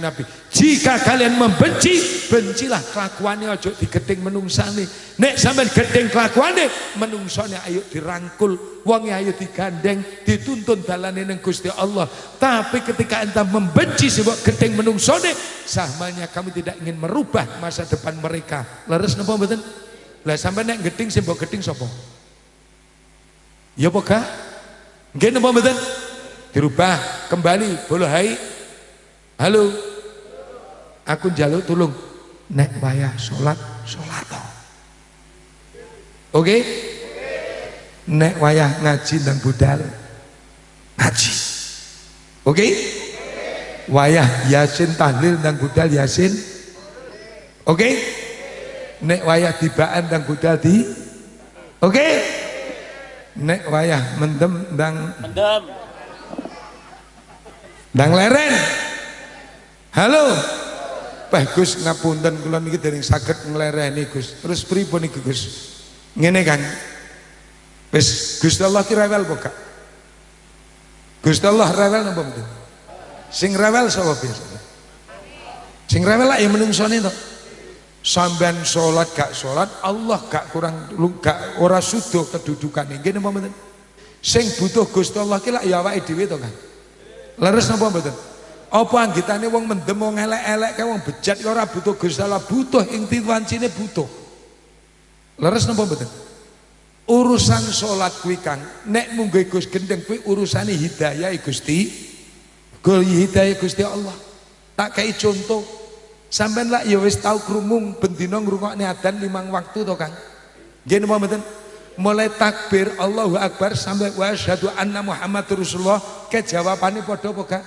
Nabi. Jika kalian membenci, bencilah kelakuannya, ojo digedeng menungsane. Nek sampean gedeng kelakuannya, menungsane ayo dirangkul, wonge ayo digandeng, dituntun dalane ning Gusti Allah. Tapi ketika enta membenci sebab gedeng menungsane, sahmanya kami tidak ingin merubah masa depan mereka. Leres napa mboten? Lah sampai nek geding sing mbok geding sapa? Ya apa gak? Nggih napa mboten? Dirubah kembali bolo hai. Halo. Aku njaluk tulung nek wayah salat Oke? Nek wayah ngaji dan budal ngaji. Oke? Wayah yasin tahlil dan budal yasin. Oke? Nek wayah tibaan dan budal di. Oke? Nek wayah mendem ndang leren. Halo. Pak Gus ngapunten kula niki dereng saged nglereni Gus. Terus pripun iki Gus? Ngene kan. Wis Gusti Allah ki rewel apa gak? Gusti Allah rewel napa mboten? Sing rewel sapa biasane? Sing rewel lak ya menungsone to. Sampean sholat gak sholat, Allah gak kurang gak ora sudo kedudukane. Nggih napa mboten? Sing butuh Gusti Allah ki lak ya awake dhewe to kan. Leres napa mboten? Apa anggitane wong mendem wong elek-elek kae wong bejat ora butuh Gusti Allah, butuh ing wancine butuh. Leres napa mboten? Urusan sholat kuwi Kang, nek munggo Gus gendeng kuwi urusane hidayah Gusti. Hidayah Gusti Allah. Tak kei contoh. Sampeyan lah ya wis tau krungu bendina ngrungokne adzan 5 waktu to Kang. Nggih napa mboten? Mulai takbir Allahu Akbar sampai wa asyhadu anna Muhammadur Rasulullah ke jawabane padha apa gak?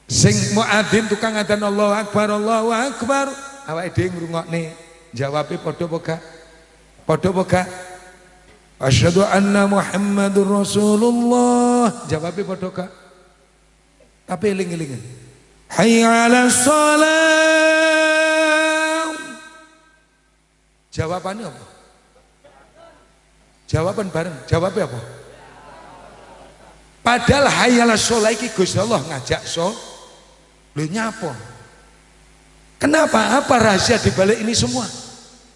Sing muadzin tukang adzan Allahu Akbar awake dhewe ngrungokne jawabe padha apa gak? Padha apa gak? Asyhadu anna Muhammadur Rasulullah jawabe padha gak? Tapi eling-elingan. Hayya 'alas shalah. Jawabannya apa? Jawaban bareng. Jawabnya apa? Padahal hayya 'alas shalah iki Gusti Allah ngajak lho nyapa? Kenapa? Apa rahasia di balik ini semua?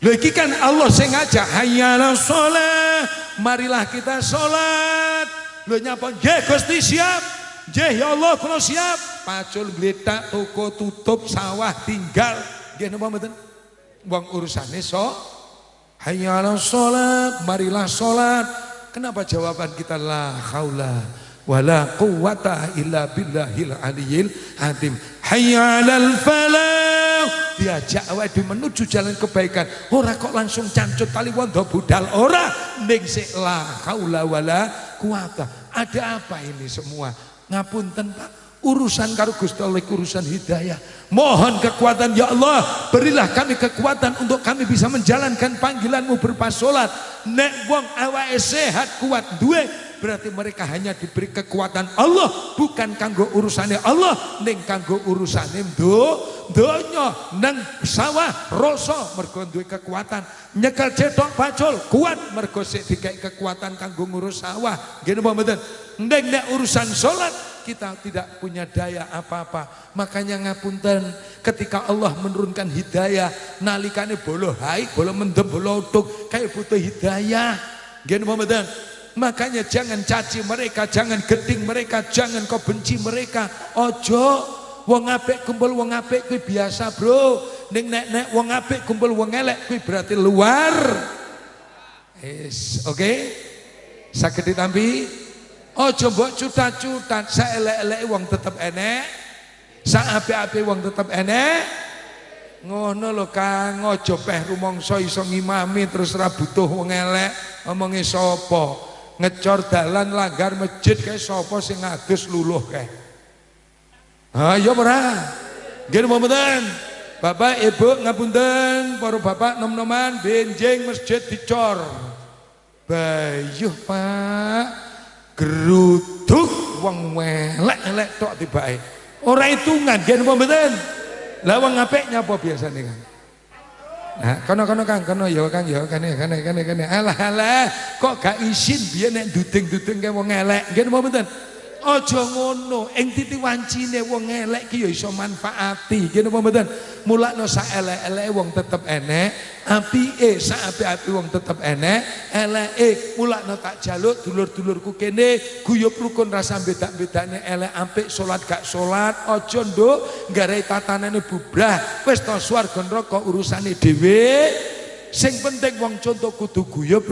Lho iki kan Allah sing ngajak hayya 'alas shalah. Marilah kita salat. Lho nyapa? Nggih Gusti siap. Nggih ya Allah kula siap. Pacul gletak toko tutup sawah tinggal. Nggih napa mboten? Wong urusane hayya 'alas shalah, marilah salat. Kenapa jawaban kita la haula wala quwata illa billahil aliyil azim. Hayya 'alal falah, diajak awake dhewe menuju jalan kebaikan, ora kok langsung cancut tali wondo budal, ora ning sik la haula wala quwata. Ada apa ini semua? Ngapunten Pak, urusan karo Gusti Allah urusan hidayah. Mohon kekuatan ya Allah, berilah kami kekuatan untuk kami bisa menjalankan panggilanmu berupa salat. Nek wong awake sehat kuat duwe, berarti mereka hanya diberi kekuatan Allah, bukan kanggo urusane Allah, ning kanggo urusane donya. Nang sawah rasa mergo duwe kekuatan, nyekel cetok pacul kuat mergo sik dikek kekuatan kanggo ngurus sawah. Nggih napa mboten? Ning nek urusan salat kita tidak punya daya apa-apa. Makanya ngapunten, ketika Allah menurunkan hidayah nalikane bolo hai, bolo mendem, bolo utuk, kayak butuh hidayah. Nggih napa mboten? Makanya jangan caci mereka, jangan geding mereka, jangan kau benci mereka. Ojo, wong apik kumpul wong apik kuwi biasa, Bro. Ning nek wong apik kumpul wong elek kuwi berarti luar. Oke? Saged ditampi? Ojo mbok cutat-cutat, saelek-eleke wong tetep enek, saapik-apike wong tetep enek. Ngono lho Kang, aja peh rumangsa iso ngimami terus ra butuh wong elek. Omonge sapa? Ngecor dalan langgar masjid kae sapa sing ngadus luluh kae. Ha ya ora. Nggih mboten. Bapak Ibu ngapunten, para bapak nom-noman benjing masjid dicor. Bayuh Pak. Geruduk wong elek-elek tok tibake. Ora hitungan nggih napa mboten? Lah wong apik nyapa biasane Kang? Nah, kono Kang, kono ya Kang ya kene. Alah kok gak isin biyen nek duding-duding ke wong elek. Nggih napa mboten? Aja ngono, ing titi wancine wong elek ki ya iso manfaati. Nggih napa mboten? Mulakno sak elek-eleke wong tetep enek, apike sak apik-apike wong tetep enek, eleke mulakno tak jaluk dulur-dulurku kene guyub rukun rasa bedak-bedane elek apik salat gak salat, aja nduk nggarai tatanane bubrah. Wis to swarga neraka urusane dhewe. Sing penting wong contoh kudu guyub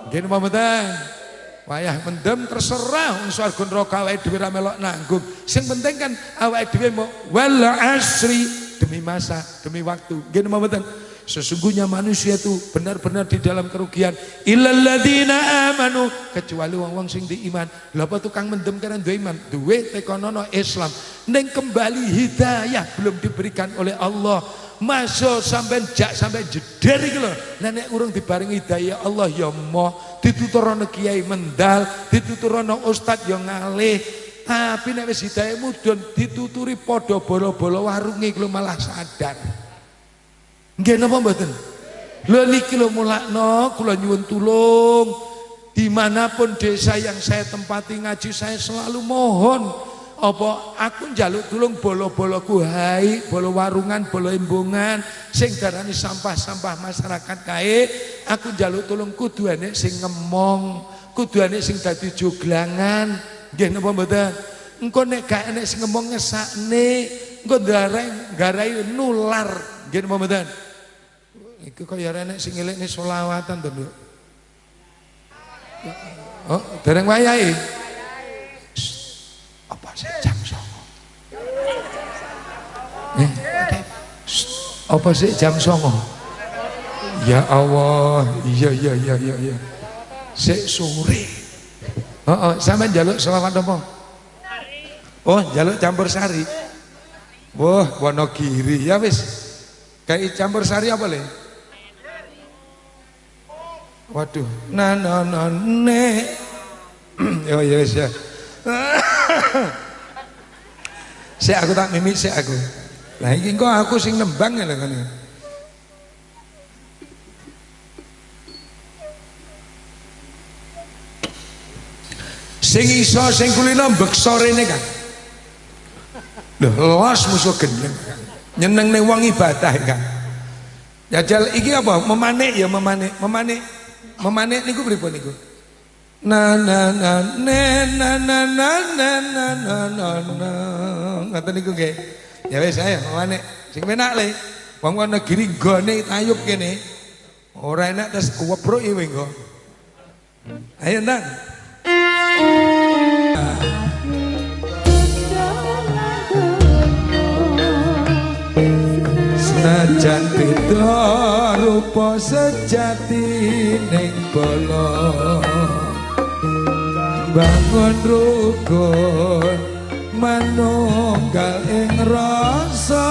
nggih napa mboten? Wayah mendem terserah wong swarga neraka awake dhewe ra melok nanggung. Sing penting kan awake dhewe mau wal asri, demi masa, demi waktu. Nggih napa mboten? Sesungguhnya manusia itu benar-benar di dalam kerugian. Illal ladzina amanu, kecuali wong-wong sing diiman. Lha apa tukang mendem karena duwe iman? Duwe tekonono Islam. Ning kembali hidayah belum diberikan oleh Allah. Masuk sampai jak sampai jeder iki lho. Lah nek urung dibarengi hidayah Allah ya moh, dituturana kiai mendal, dituturana ustaz ya ngalih. Tapi nek wis hidayah mudhun dituturi padha bolo-bolo warunge iku malah sadar. Nggih napa mboten? Lho niki lho mulakno kula nyuwun tulung. Dimanapun desa yang saya tempati ngaji saya selalu mohon. Apa aku njaluk tulung bolo-boloku hai, bolo warungan, bolo embungan sing darani sampah-sampah masyarakat kae, aku njaluk tulung kudu enek sing ngemong, kudu enek sing dadi joglangan. Nggih napa mboten? Engko nek gak enek sing ngemong ngesakne, engko garai nular. Nggih napa mboten? Iku kaya enek sing ngelekne selawatan to, Nduk. Oh, dereng wayahe. Apa sih jam 09.00? Apa sih jam 09.00? Ya Allah, iya. Sik sore. Sampeyan njaluk selawat apa? Oh, njaluk campur sari. Wah, Wonogiri. Ya wis. Kayak campur sari apa le? Waduh, ne. Oh ya wis ya. Sik aku tak mimik sik aku. Lah iki kok aku sing nembang lho ngene. Sing iso sing kulino mbeksa rene kan. Lho los musuh gendeng. Nyenengne wong ibadah kan. Jajal iki apa? Memanik ya memanik. Memanik niku pripun niku? Na ngoten niku nggih. Ya wis ayo memanik. Sing penak le. Wong negeri nggone tayub kene. Ora enak terus kuwebruki kowe engko. Ayo ndang. jan beda rupa sejati ning bala bangun rukun manunggal ing rasa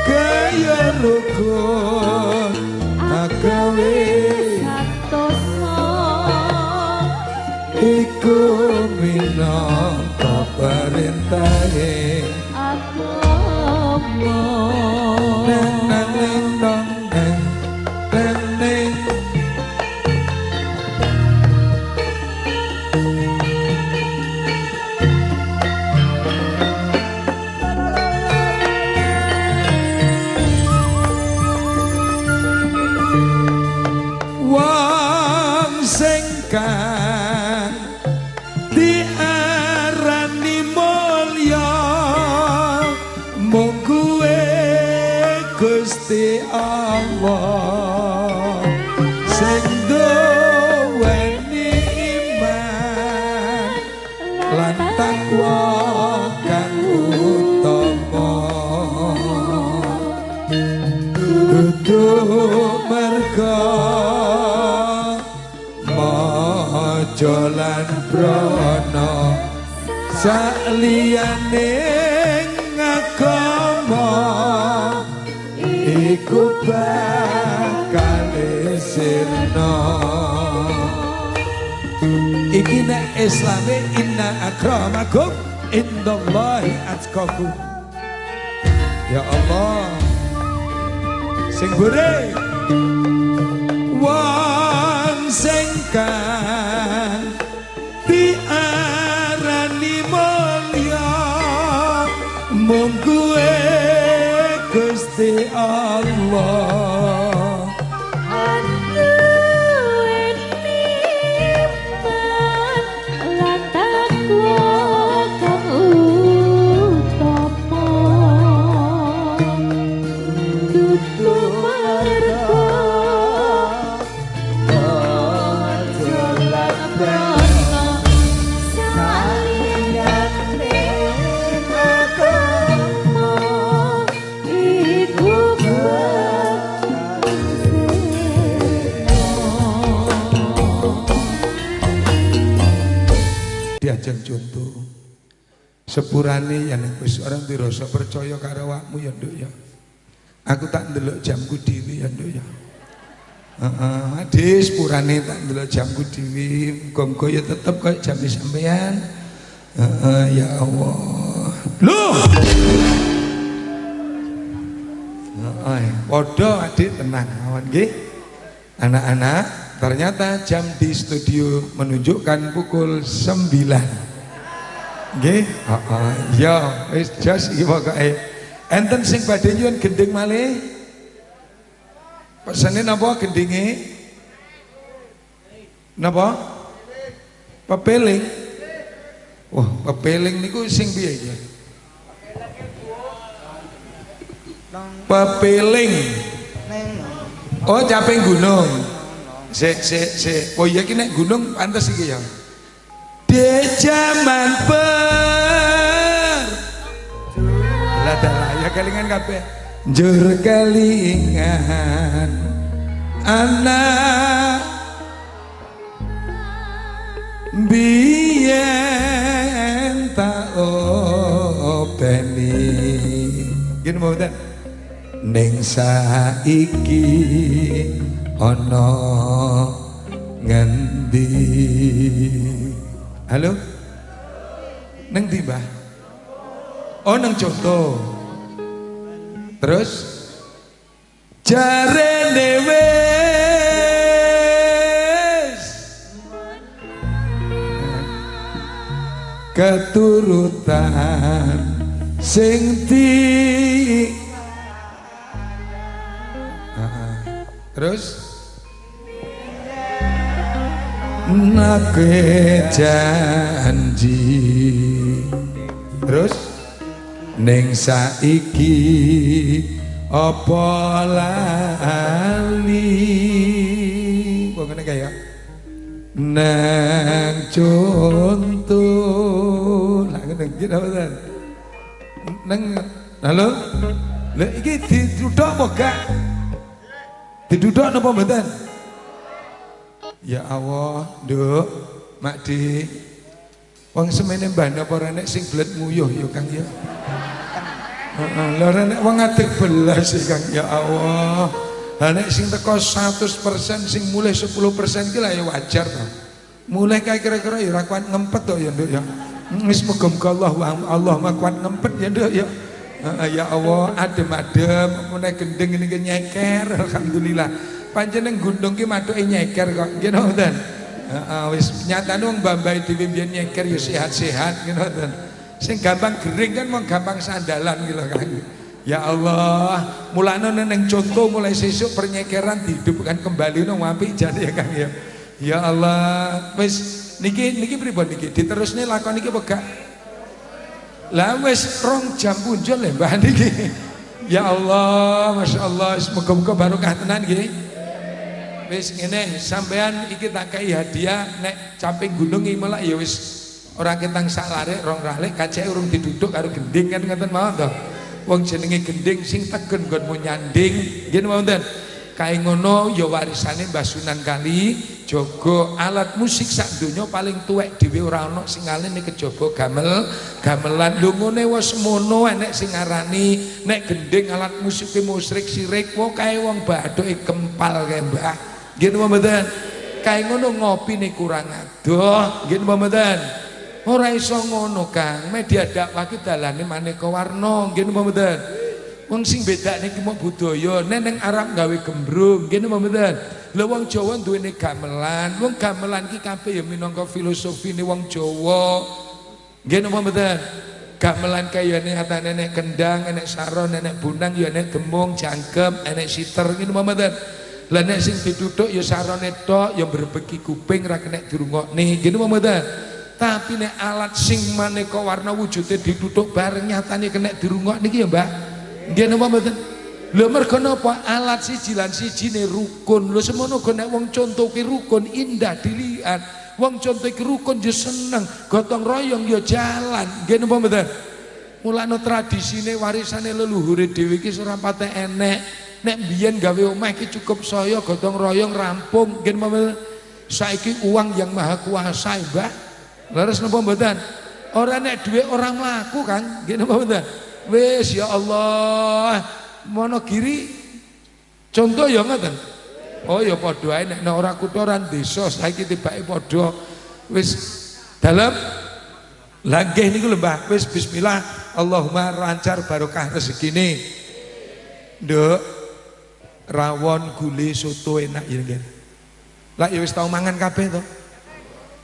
kaya rukun agawe santosa iku minangka perintahe agama nang nang kang diarani mulya mung kuwe Gusti Allah sing duweni iman lan takwa kang utama dudu merga jalan prana saliyane ngagama iku bakal sirna iki nek islame inna akramakum indallahi atqakum ya Allah sing bure wong sing kang diarani mulya mung kuwe Gusti Allah duweni iman lan takwa kang utama dudu diajeng contoh sepurane yen wis ora dirasa percaya karo awakmu ya nduk ya aku tak ndelok jamku dhewe ya nduk ya heeh sepurane tak ndelok jamku dhewe muga-muga ya tetep koyo jam sampean ya Allah lho padha adik tenang awan nggih anak-anak. Ternyata jam di studio menunjukkan pukul 9. Nggih? Ya, wis jos iki pokoke. Enten sing badhe nyuwun gending malih? Pesene napa gendinge? Napa? Pepeling. Wah, pepeling niku sing piye iki? Pepeling. Oh, caping gunung. Oh iya ki nek gunung pantes iki ya. Di jaman ya kelingan kabeh. Njur kelingan anak biyen tak openi. Gini mau tak? Ning saiki ana ngendi halo neng ndi Mbah oh neng contoh terus jarene wis keturutan sing terus nake janji terus ning saiki apa lali kok ngene kaya nang contoh lah ngene iki apa nang halo Lha iki diduduk apa gak? Diduduk napa mboten? Ya Allah, Nduk, Mak Dik. Wong semene mbah napa ora nek sing blet nguyuh ya Kang ya. Heeh, lha ora nek wong adek belas Kang ya Allah. Lah nek sing teko 100% sing mulai 10% ki lah ya wajar to. Mulai kae kira-kira ya ora kuat ngempet to ya Nduk ya. Wis muga-muga Allah mah kuat ngempet ya Nduk ya. Ya Allah, adem-adem meneh gendeng ini nyeker alhamdulillah. Panjenengan gundung ki mathuke nyeker kok nggih ngoten. Wis nyatane wong mbah-mbah dhewe mbiyen nyeker ya sehat-sehat nggih ngoten. Sing gampang gering kan wong gampang sandalan gitu Kang. Ya Allah, mulane neng contoh mulai sesuk pernyekeran dihidupkan kembali nang apik jane ya Kang ya. Ya Allah, wis niki pripun niki? Diterusne lakon niki apa gak? Lah wis 2 jam punjul lho Mbah niki. Ya Allah, Masya Allah, semoga-moga barokah tenan nggih. Wis ngene sampean iki tak kei hadiah nek caping gunung iki malah ya wis ora ketang sak larek 2 larek kaceke urung diduduk karo gending kan ngoten mawon to. Wong jenenge gending sing tegen nggonmu nyanding nggih mawon. Kae ngono ya warisane Mbah Sunan Kali, jaga alat musik sak donya paling tuwek dhewe ora ana sing aline kejaba gamelan. Lho ngene wis mono enek sing ngarani nek gending alat musike musyrik sirik wae kae wong bathuke kempal kae Mbah. Nggih napa mboten? Kae ngono ngopine kurang adoh, nggih napa mboten? Ora iso ngono Kang, media dakwah ki dalane maneka warna, nggih napa mboten? Wong sing bedane ki mok budaya, nek Arab gawe gembrung, nggih napa mboten? Lha wong Jawa duwene gamelan, wong gamelan ki kabeh ya minangka filosofine wong Jawa. Nggih napa mboten? Gamelan kaya atane nek kendang, enek saron, enek bunang, ya enek gemung, jangkep, enek siter, nggih napa mboten? Lah nek sing dituthuk ya sarone tok, ya mbrebeki kuping ra kenek dirungokne, nggih napa mboten? Tapi nek alat sing maneka warna wujude dituthuk bareng nyatane kenek dirungokne iki ya Mbak. Nggih napa mboten? Lho mergo napa alat siji lan sijine rukun. Lho semono go nek wong contohke rukun indah dilihat. Wong contohke rukun ya seneng, gotong royong ya jalan. Nggih napa mboten? Mulane tradisine warisane leluhure dhewe iki ora patek enek. Nek biyen gawe omah iki cukup saya gotong royong rampung. Nggih napa mboten? Saiki uang yang maha kuasa, Mbah. Leres napa mboten? Ora nek dhuwit orang mlaku kan. Nggih napa mboten? Wis ya Allah, Monogiri contoh ya ngoten. Oh ya padha ae nek ora kutha ora desa saiki tibake padha wis dalem langgih niku lho Mbah. Wis bismillah, Allahumma lancar barokah rezekine. Nduk, rawon gule soto enak ya nggih. Lah ya wis tau mangan kabeh to.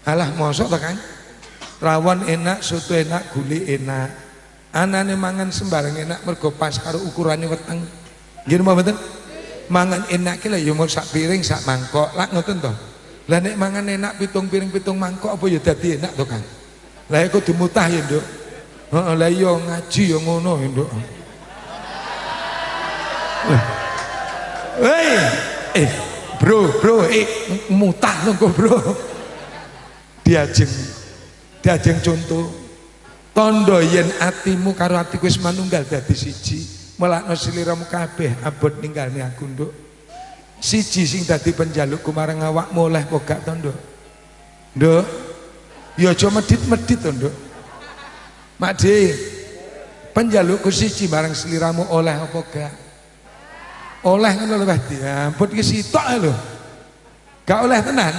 Alah mosok to Kang. Rawon enak, soto enak, gule enak. Anane mangan sembarang enak mergo pas karo ukurane weteng. Nggih napa mboten? Mangan enak ki lha ya mung sak piring sak mangkok. Lak ngoten to. Lah nek mangan enak 7 piring 7 mangkok apa ya dadi enak to Kang? Lah iku dimutah ya, Nduk. Heeh, lah iya ngaji ya ngono ya, Nduk. Hei, bro, mutah lho kok, Bro. Diajeng contoh. Tondo yen atimu karo atiku wis manunggal dadi siji, melakno sliramu kabeh abot ninggalne aku, Nduk. Siji sing dadi penjalukku marang awakmu oleh apa gak to, Nduk? Nduk. Ya aja medhit-medhit to, Nduk. Makde. Penjalukku siji marang sliramu oleh apa gak? Oleh ngono lho, Pak. Ampun iki sitok lho. Gak oleh tenan.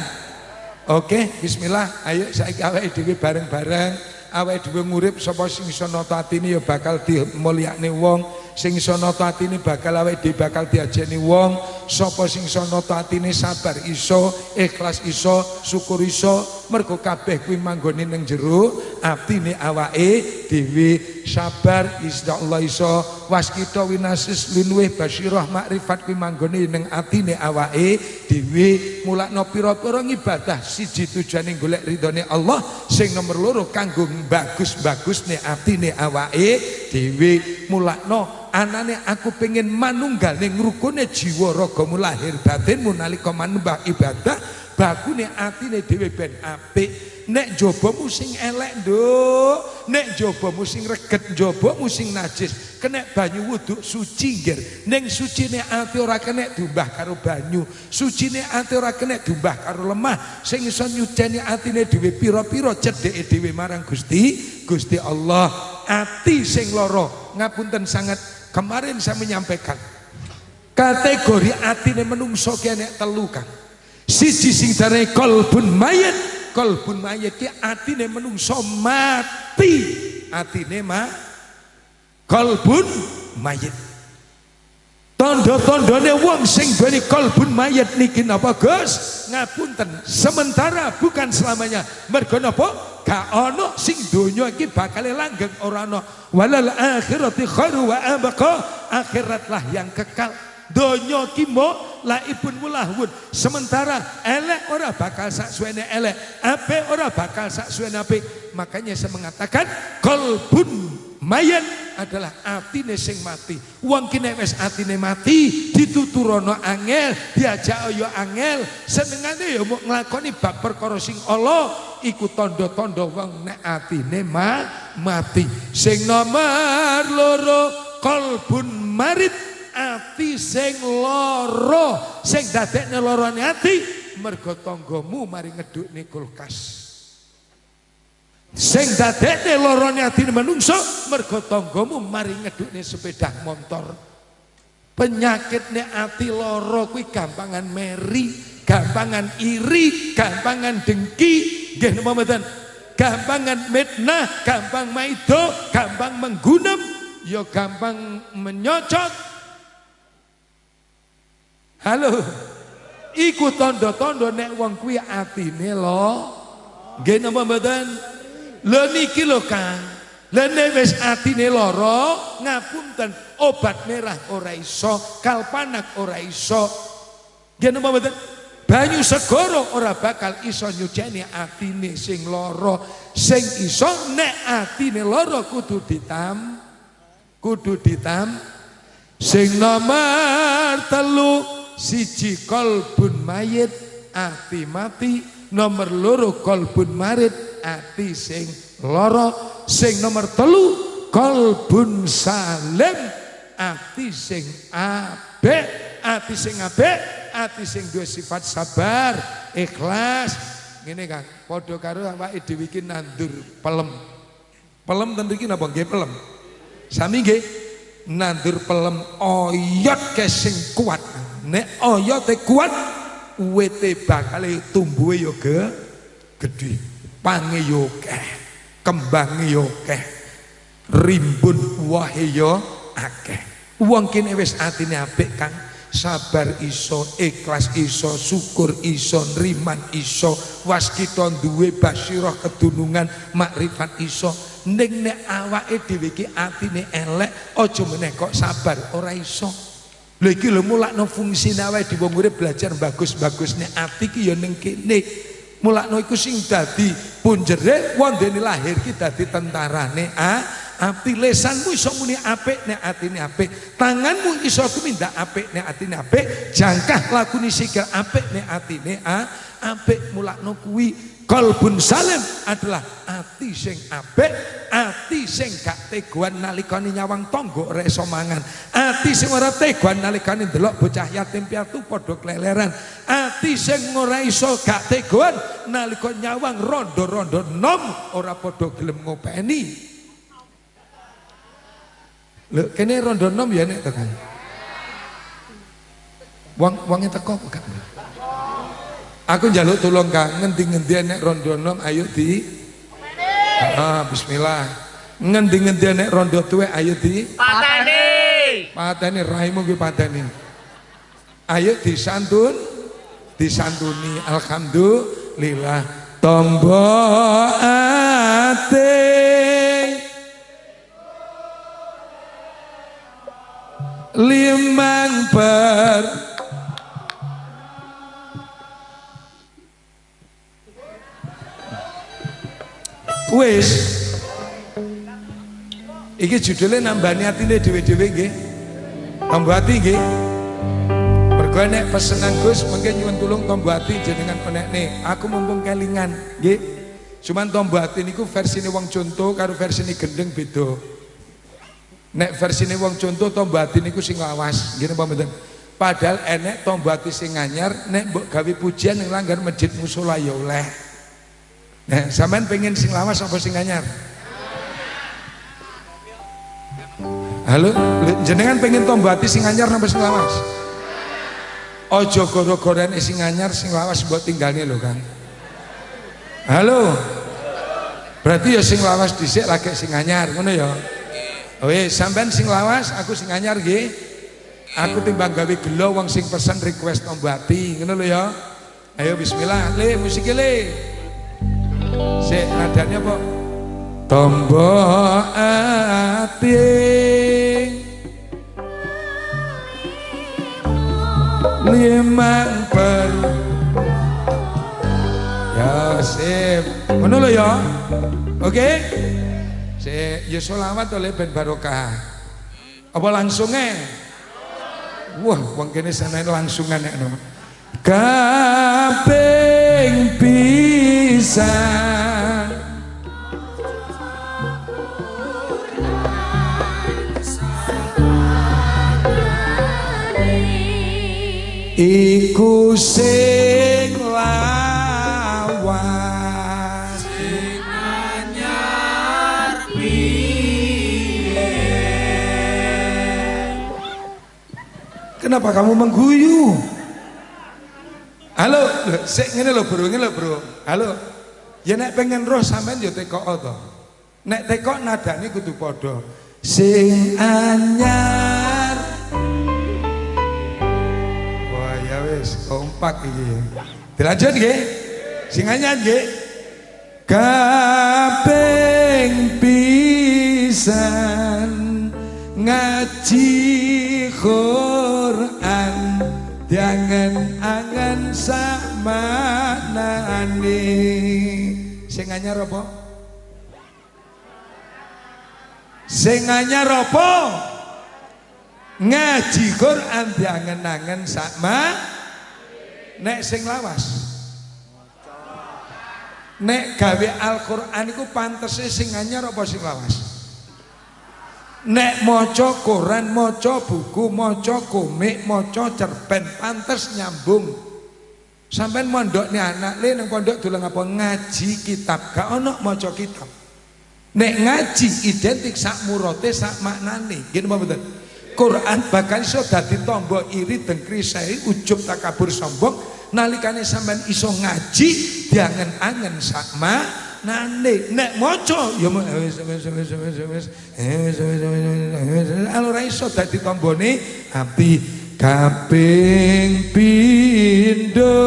Oke, bismillah. Ayo saiki awake dhewe bareng-bareng awake dhewe ngurip sapa sing iso nata atine ya bakal dimulyakne wong, sing iso nata atine bakal awake dhewe bakal diajeni wong, sapa sing iso nata atine sabar iso, ikhlas iso, syukur iso, mergo kabeh kuwi manggone ning jero atine awake dhewe. Sabar insyaallah iso, waskita winasis linweh basyirah makrifat kuwi manggone ning atine awake dhewe. Mulakno pira-pira ngibadah siji tujuane golek ridhone Allah, sing nomor loro kanggo bagus-bagusne atine awake dhewe. Mulakno anane aku pengen manunggal ning rukune jiwa ragamu lahir batinmu nalika manembah ibadah, bagune atine dhewe ben apik. nek jobomu sing elek nduk, nek jobomu sing reget, jobomu sing najis, kena banyu wudu suci nggih. Ning sucine ati ora kena diumbah karo banyu, sucine ati ora kena diumbah karo lemah. Sing iso nyuceni atine dhewe pira-pira cedheke dhewe marang Gusti Allah. Ati sing lara, ngapunten sangat, kemarin saya menyampaikan kategori atine menungso ki nek telu Kang. Siji sing darane qalbun mayit. Qalbun mayit ki atine menungso mati, atine qalbun mayit. Tondo-tondone wong sing duweni qalbun mayit niki napa Gus? Ngapunten, sementara bukan selamanya. Mergo napa? Gak ana sing donya iki bakal langgeng, ora ana. Walal akhirati khairu wa abqa, akhiratlah yang kekal. Donya ki mo laibun mulahun. Sementara elek ora bakal sak suwene elek, apik ora bakal sak suwene apik. Makanya saya mengatakan qalbun mayit adalah atine sing mati. Wong ki nek wis atine mati dituturono angel, diajak yo angel, senengane yo mau nglakoni bab perkara sing Allah, iku tanda-tanda wong nek atine mati. Sing nomor loro qalbun marid, ati sing lara, sing dadekne larane ati mergo tanggamu mari ngedukne kulkas. Sing dadekne larane atine manungsa mergo tanggamu mari ngedukne sepeda motor. Penyakitne ati lara kuwi gampangan meri, gampangan iri, gampangan dengki, nggih napa mboten? Gampangan mitnah, gampang maido, gampang menggunem, ya gampang menyocot. Halo, iku tondo-tondo nek wong kuwi atine lo, nggih napa mboten? Lho niki lho Kang, lha nek wis atine lara, ngapunten, obat merah ora iso, kalpanak ora iso, nggih napa mboten? Banyu segara ora bakal iso nyuceni atine sing lara. Sing iso nek atine lara kudu ditam. Sing nomor telu, siji qalbun mayit, ati mati. Nomor loro qalbun marid, ati sing lara. Sing nomor telu qalbun salim, ati sing apik. Ati sing apik, ati sing duwe sifat sabar, ikhlas. Ngene Kang, padha karo awake dhewe iki nandur pelem. Pelem ten mriki napa nggih pelem? Sami nggih. Nandur pelem oyot ke sing kuat. Nek oyote kuat, wete bakal tumbuhe yo gedhe, pange yo akeh, kembange yo akeh, rimbun wahe yo akeh. Wong kene wis atine apik Kang, sabar iso, ikhlas iso, syukur iso, nriman iso, waskita duwe basyirah kedunungan, makrifat iso. Ning nek awake dhewe iki atine elek, aja meneh kok sabar ora iso. Lha iki lho mulakno fungsine awake dhewe urip belajar bagus-bagusne ati ki ya ning kene. Mulakno iku sing dadi punjere wondene lahir ki dadi tentarane ati. Lesanmu iso muni apik nek atine apik, tanganmu iso tumindak apik nek atine apik, jangkah lakune sikil apik nek atine apik. Mulakno kuwi qalbun salim adalah ati sing apik, ati sing gak teguan nalikane nyawang tangga ora iso mangan, ati sing ora teguan nalikane ndelok bocah yatim piatu padha kleleran, ati sing ora iso gak teguan nalika nyawang rondo-rondo nom ora padha gelem ngopeni. Lho kene rondo nom ya nek tekan. Wong teko kok gak? Aku njaluk tulung Kang, ngendi-ngendi nek rondo nom ayo di bismillah. Ngendi-ngendi nek rondo tuwek ayo di pateni raimu ki pateni. Ayo disantuni alhamdulillah. Tombo ate limang wis iki judulnya nambani atine dhewe-dhewe nggih. Tombo ati nggih. Mergo nek pesenan Gus mengke nyuwun tulung tombo ati jenengan penekne. Aku mumpung kelingan nggih. Cuman tombo ati niku versine wong conto karo versine gendeng beda. Nek versine wong conto tombo ati niku sing lawas, nggih napa mboten? Padahal enek tombo ati sing anyar nek mbok gawe pujian ning langgar masjid musala ya oleh. Nah, sampean pengen sing lawas apa sing anyar? Halo, jenengan pengen tombo ati sing anyar napa sing lawas? Ojo goro-gorane sing anyar sing lawas mbok tinggalne lho, Kang. Halo. Berarti ya sing lawas dhisik lagi sing anyar, ngono ya. Wis, sampean sing lawas, aku sing anyar nggih. Aku timbang gawe gelo wong sing pesen request tombo ati, ngono lho ya. Ayo bismillah, le musik le. Sik nadane apa? Tombo ati limang per ya sip ngono lho ya. Oke sik ya sholawat oleh ben barokah apa langsungnya wah wong kene sanane langsungan nek no kaping pisan iku sing lawas sing anyar piye. Kenapa kamu mengguyu? Halo, sik ngene lho bro, ngene lho bro. Halo. Ya nek pengen roh sampean ya tekok to. Nek tekok nadane kudu padha. Sing anyar kompak iki. Dilanjut nggih. Sing anyar nggih. Kaping pisan ngaji Quran diangen-angen sakmanane. Sing anyar apa? Sing anyar apa? Ngaji Quran diangen-angen sakmanane. Nek sing lawas nek gawe Al-Qur'an iku pantese sing anyar apa sing lawas? Nek maca Quran, maca buku, maca komik, maca cerpen pantes nyambung. Sampeyan mondokne anak le nang pondok dolan apa ngaji kitab, gak ono maca kitab. Nek ngaji identik sak murote sak maknane. Nggih napa mboten? Quran bakal iso dadi tombo iri dengkri sae ujub takabur sombong nalikane sampean iso ngaji diangen-angen sakma nane nek maca ya wis ora iso dadi tombone ati kaping pindho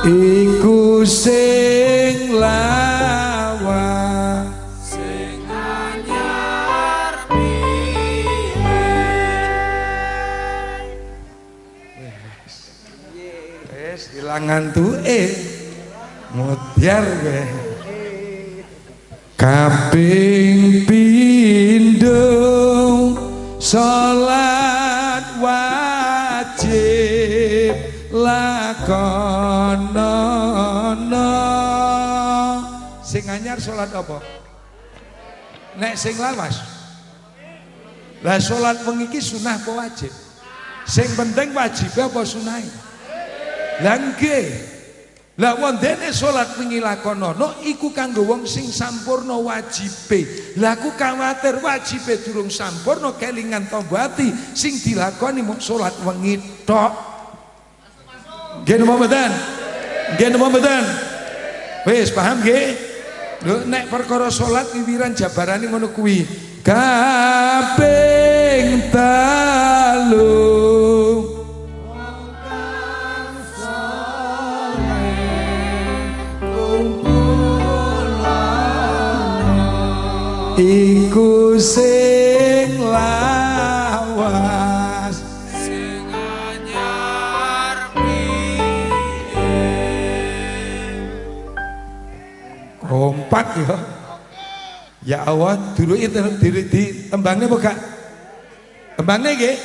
iku sing lawas sing anyar piye. Wes ilang ngantuke mutiar kowe kaping pindho salat wajib lakonono. Sing anyar salat apa? Nek sing lawas lah salat wengi iki sunah apa wajib? Sing penting wajib apa sunah? Lah nggih. Lah wondene salat wingi lakonono iku kanggo wong sing sampurna wajibe. Lah aku kuwatir wajibe durung sampurna kelingan tombo ati sing dilakoni mung salat wengi tok. Nggih napa mboten? Nggih napa mboten? Wis paham nggih? Lho nek perkara salat wiwiran jabarane ngono kuwi. Kaping 3 iku sing lawas sing anyar piye. Kompak ya. Ya Allah, dulu itu ditembangnya apa gak? Tembangnya nggih.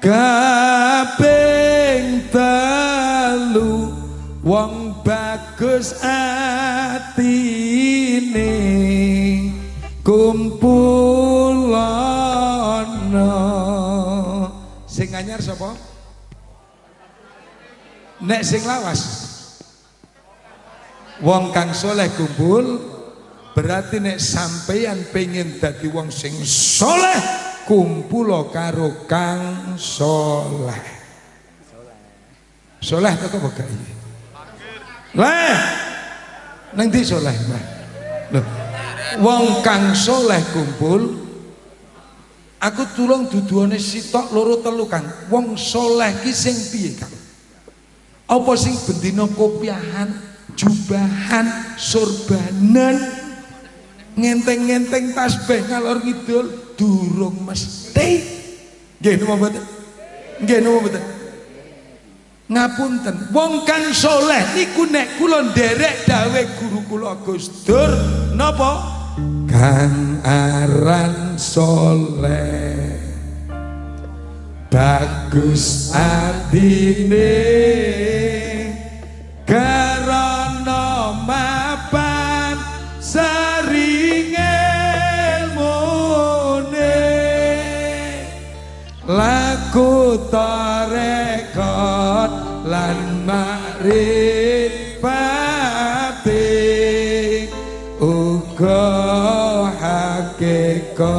Kaping telu wong bagus atine kumpulono. Sing anyar sapa? Nek sing lawas wong kang soleh kumpul, berarti nek sampeyan pengen dadi wong sing soleh kumpul karo kang soleh. Soleh tak apa gak iki? Lah, nang ndi soleh, Mbah? Loh, wong kang soleh kumpul, aku tulung duduane sitok loro telu Kang. Wong soleh ki sing piye, Kang? Apa sing bendina kopiahan, jubahan, sorbanan, ngenteng-ngenteng tasbih ngalor ngidul? Durung mesti. Nggih napa mboten? Nggih napa mboten? Ngapunten, wong kang soleh niku nek kula nderek dawe guru kula Gus Dur napa? Kang aran soleh bagus adine karana mapan saringe laku tarekat lan makrifate uga hakikat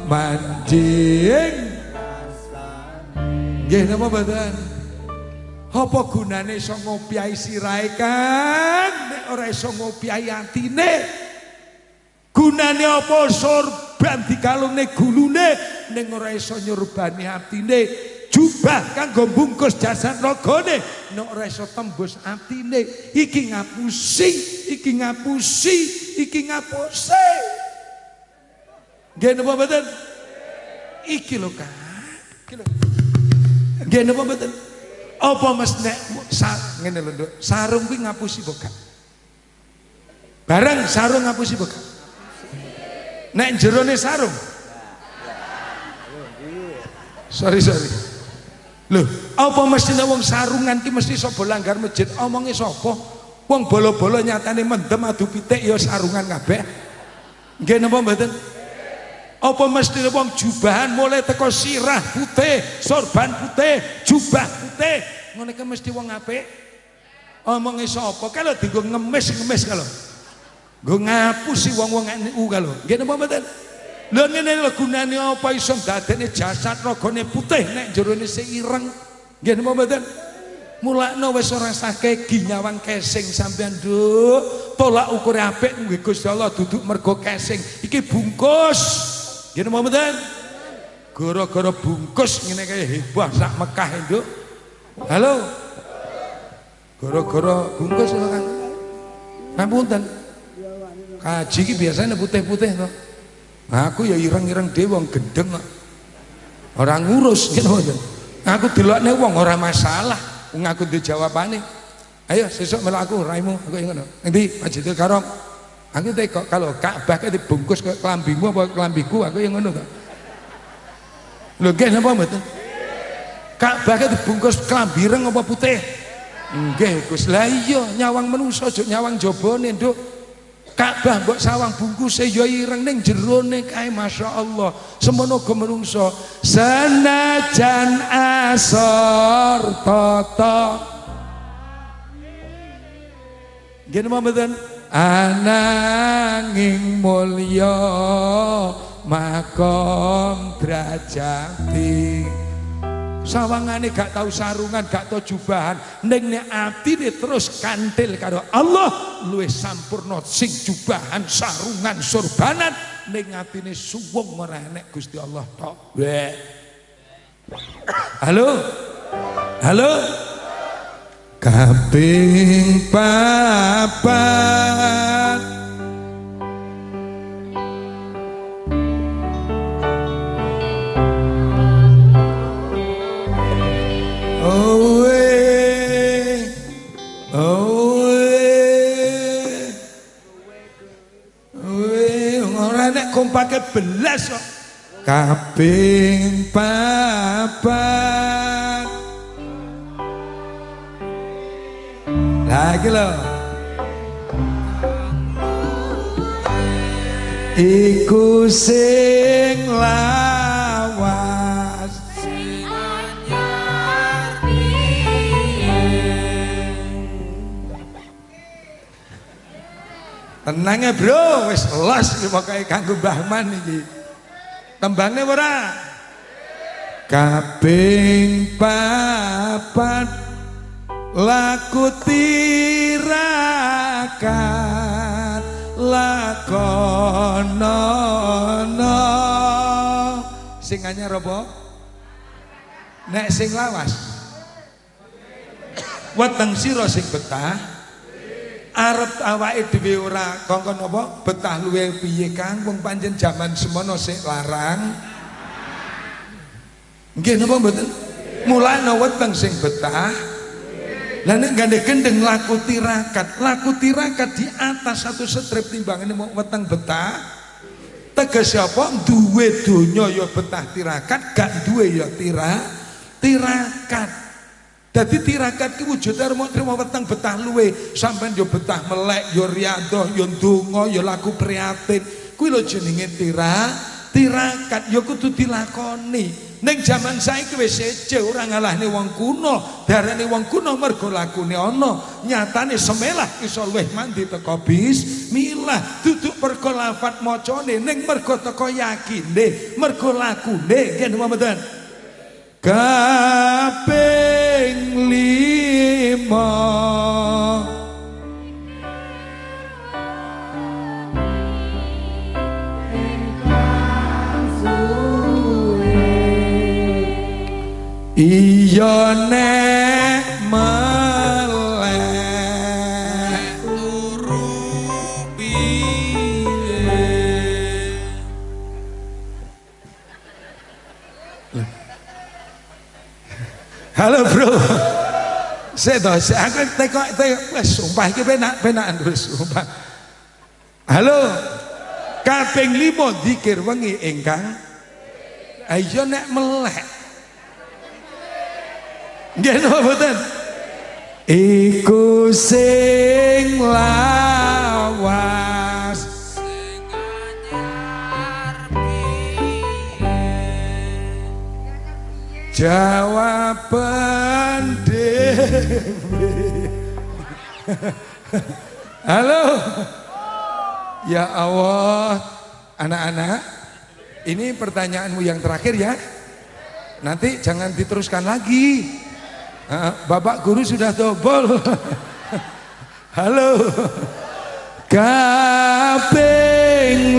manjing. Nggih napa mboten? Apa gunane iso ngopiai sirahe Kang nek ora iso ngopiai atine? Gunane apa sorban dikalungne gulune ning ora iso nyorbani atine? Jubah kanggo bungkus jasad ragane nek ora iso tembus atine. Iki ngapusi, iki ngapusi, iki ngapusi. Nggih napa mboten? Iki lho Kang. Iki lho. Nggih napa mboten? Apa Mas nek ngene lho Nduk, sarung kuwi ngapusi boga. Barang sarung ngapusi boga. Nek jerone sarung. Sorry. Loh, apa mestine wong sarungan ki mesti sapa langgar masjid omonge sapa? Wong bolo-bolo nyatane mendem adu pitik ya sarungan kabeh. Nggih napa mboten? Apa mestine wong jubahan mulai teko sirah putih, sorban putih, jubah putih, ngene ki mesti wong apik? Omonge sapa? Kalau dienggo ngemis kalau. Nggo ngapusi wong-wong NU kalau. Nggih napa mboten? Lha ngene lho gunane apa iso dadekne jasad ragane putih nek jerone sing ireng. Nggih napa mboten? Mulakno wis ora sake ginyawang kesing sampean Nduk. Tolak ukure apik nggih Gusti Allah duduk mergo kesing. Iki bungkus. Nggih napa mboten? Gara-gara bungkus ngene kaya heboh sak Mekah Nduk. Halo. Gara-gara bungkus lho Kang. Ngapunten. Kaji ki biasanya putih-putih toh. Aku ya ireng-ireng dhewe wong gendeng kok. Ora ngurus gitu. Aku delokne wong ora masalah. Wong aku duwe jawabane. Ayo sesuk melok aku raimu aku ngono. Endi Masjidil Haram? Aku teko kalau Ka'bah ki dibungkus kaya kelambimu apa kelambiku aku yang ngono to. Lho nggih napa mboten? Ka'bah ki dibungkus kelambi ireng apa putih? Nggih Gus. Lah iya nyawang menungso aja nyawang jabane Nduk. Ka'bah mbok sawang bungkuse ya ireng ning jerone kae masyaallah. Semono go menungso senajan asor tata. Nggih napa mboten? Ananging mulya makom drajati. Sawangane gak tau sarungan, gak tau jubahan, ning nek atine terus kantil karo Allah luwih sampurna sing jubahan, sarungan, sorbanan ning atine suwung ora enek Gusti Allah tok. Halo? Halo? Kaping papat ora nek kompake belas kok kaping papat lagi loh iku sing lawas sing anyar tenang ya bro wis los pokoke kanggo Mbah Man iki tembangnya ora kaping papat laku tirakat lakonono sing anyar apa nek sing lawas weteng sira sing betah arep awake dhewe ora kongkon apa betah luwe piye Kang wong pancen jaman semono sik larang nggih napa mboten mulane weteng sing betah lah nek gandhe gendeng laku tirakat di atas satu strip timbangane mau weteng betah tegese apa duwe donya ya betah tirakat gak duwe ya tirakat. Dadi tirakat ki wujude mau trimo weteng betah luwe sampean yo betah melek yo riyadhah yo ndonga yo laku prihatin kuwi lho jenenge tirakat yo kudu dilakoni ning jaman saiki wis seje ora ngalahne wong kuno darane wong kuno mergo lakune ana nyatane semelah iso luwih mandi teko bismillah duduk perko lafat macane ning mergo teko yakine mergo lakune nggih mboten kaping 5 iya nek melek turu piye halo bro sedo aku tekok wis sumpah iki penak wis sumpah halo kaping 5 zikir wengi ingkang iya nek melek nggih napa mboten iku sing lawas sing anyar jawaban dhewe halo ya Allah anak-anak ini pertanyaanmu yang terakhir ya nanti jangan diteruskan lagi Bapak guru sudah dobol halo kaping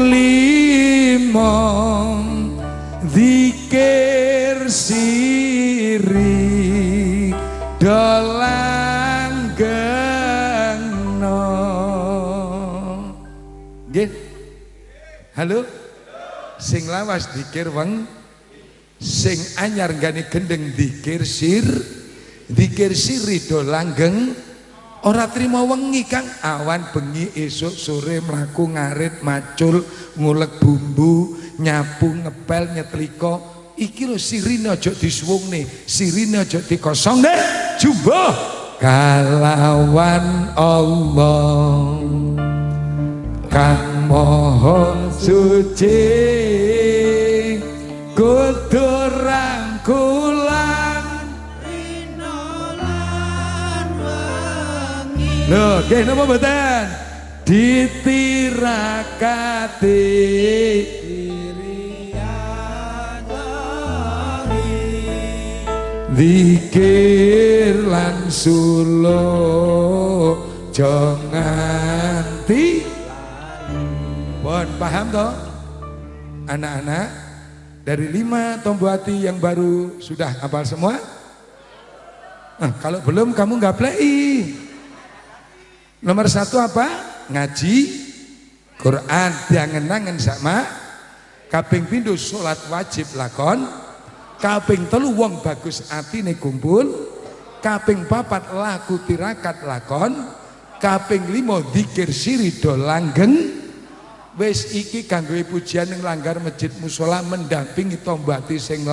5 zikir siri dolanggengno nggih halo sing lawas zikir weng sing anyar gane gendeng zikir Dikir siri do langgeng ora trimo wengi Kang awan bengi esuk sore mlaku ngarit macul ngulek bumbu nyapu ngepel nyetrika iki lho sirine aja disuwungne sirine aja dikosongne jumbo kalawan Allah Kang Maha Suci kudu rangkulan lho, nggih napa mboten? Ditirakati zikir lan sulo aja nganti pun paham toh? Anak-anak dari 5 tombo hati yang baru sudah hafal semua? Kalau belum kamu nggak play. Nomor 1 apa? Ngaji Quran diangen-angen sama kaping pindho salat wajib lakon kaping 3 wong bagus atine kumpul kaping 4 laku tirakat lakon kaping 5 zikir siri do langgeng Wis iki kanggo pujian ning langgar masjid musala mendampingi tombati sing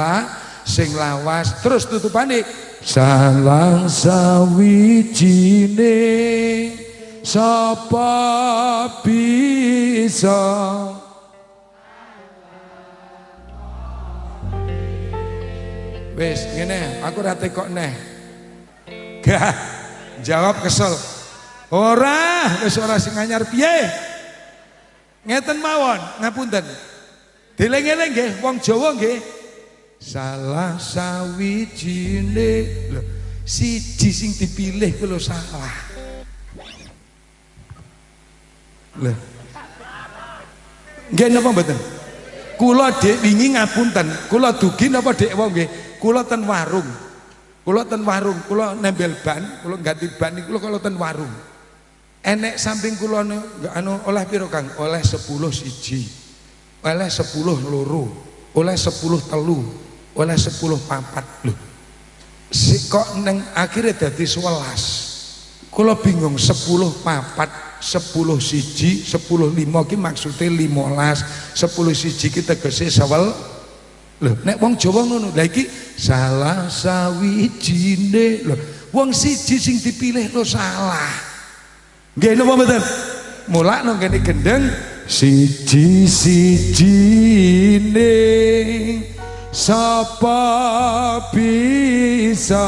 lawas. Terus tutupane salang sawijine sapa bisa wis ngene aku ra tekok neh gak jawab kesel ora wis ora sing anyar piye ngeten mawon ngapunten dileng-eling nggih wong Jawa nggih salah sawijine lho siji sing dipilih ku lho salah lho nggih napa mboten kula Dik wingi ngapunten kula dugi napa Dik wong nggih kula ten warung kula nembel ban kula ganti ban niku kula ten warung enek samping kula anu oleh piro Kang oleh 10 siji oleh 10 loro oleh 10 telu oleh 10 papat lho si kok neng akhirnya dadi 11 kula bingung 10 papat 10 siji 10 lima ki maksudnya 15 10 siji ki tegese sewel lho nek wong Jawa ngono lha iki salah sawijine lho wong siji sing dipilih lho salah nggih napa mboten mulak nang kene gendeng siji-sijine sapa bisa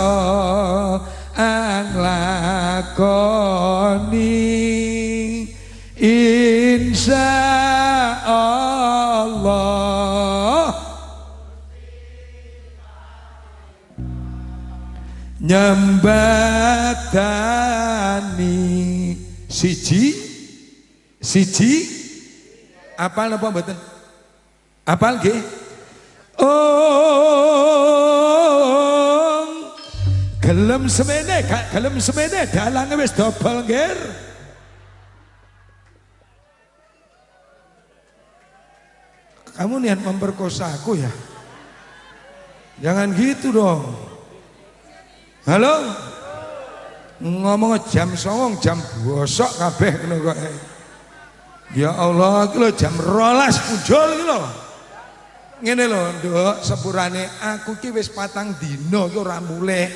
anglakoni insya Allah nyembatani siji apal napa mboten apal nggih gelem semene gak gelem semene dalange wis dobel nggih kamu niat memperkosa aku ya jangan gitu dong halo ngomong jam 9 jam bosok kabeh ngono kok ya Allah iki lho jam 12 punjul iki lho ngene lho nduk sepurane aku ki wis 4 dina iki ora mulih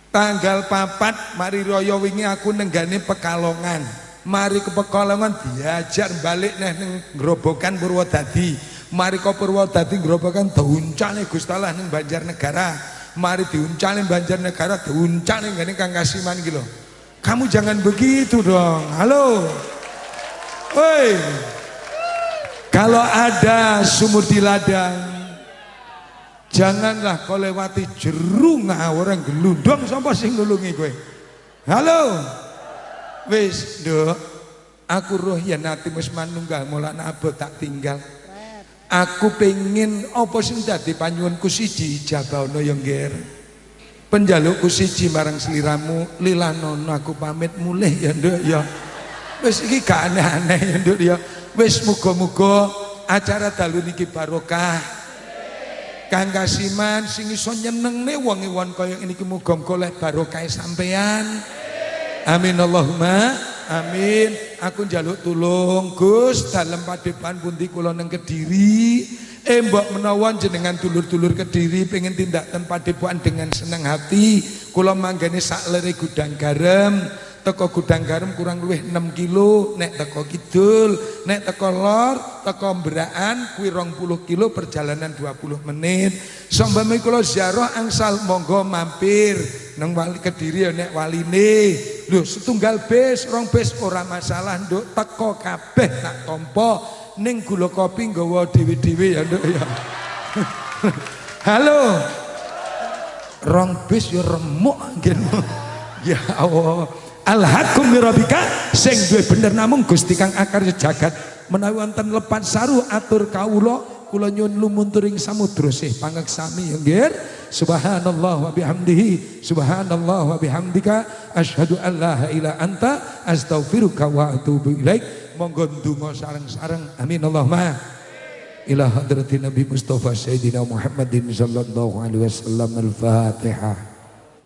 tanggal 4 mari raya wingi aku nenggane Pekalongan mari ke Pekalongan diajar balik neh ning Grobogan Purwodadi mari ke Purwodadi Grobogan diuncane Gusti Allah ning Banjarnegara mari diuncane Banjarnegara diuncane ngene Kang Kasiman iki lho kamu jangan begitu dong halo woi kalau ada sumur di ladang janganlah kau lewati jeru ngawur gelundong sapa sing nulungi kowe halo wis nduk aku roh yen ati wis manunggal mulane abot tak tinggal aku pengen apa sing dadi panyuwunku siji jabawana ya nggih penjalukku siji marang sliramu lilanono aku pamit mulih ya nduk ya wis iki gak aneh-aneh ya nduk ya wis muga-muga acara dalu niki barokah Kang Kasiman sing iso nyenengne wong-wong kaya niki muga-muga oleh barokah sampean amin Allahumma amin aku njaluk tulung Gus dalem padepan pundi kula nang Kediri mbok menawa jenengan dulur-dulur Kediri pengen tindak ten padepokan dengan senang hati kula manggane sak lere gudang garam teko gudang garam kurang luwih 6 kilo nek teko kidul nek teko lor teko Mberaan kuwi 20 kilo perjalanan 20 menit sambame kula ziarah angsal monggo mampir nang wali Kediri ya nek waline lho setunggal bis rong bis ora masalah nduk teko kabeh tak tampa ning gula kopi nggawa dhewe-dhewe ya nduk ya halo rong bis ya remuk nggih ya Allah alhaqum mirabika sing duwe bener namung Gusti kang akar jagat menawi wonten lepat saru atur kawula kula nyuwun lumunturing samudra sih pangeksami ya nggih subhanallah wa bihamdihi subhanallah wa bihamdika asyhadu an la ilaha illa anta astaghfiruka wa atubu ilaik monggo ndonga sareng-sareng amin Allahumma ila hadratin Nabi Mustafa Sayyidina Muhammadin sallallahu alaihi wasallam al-Fatihah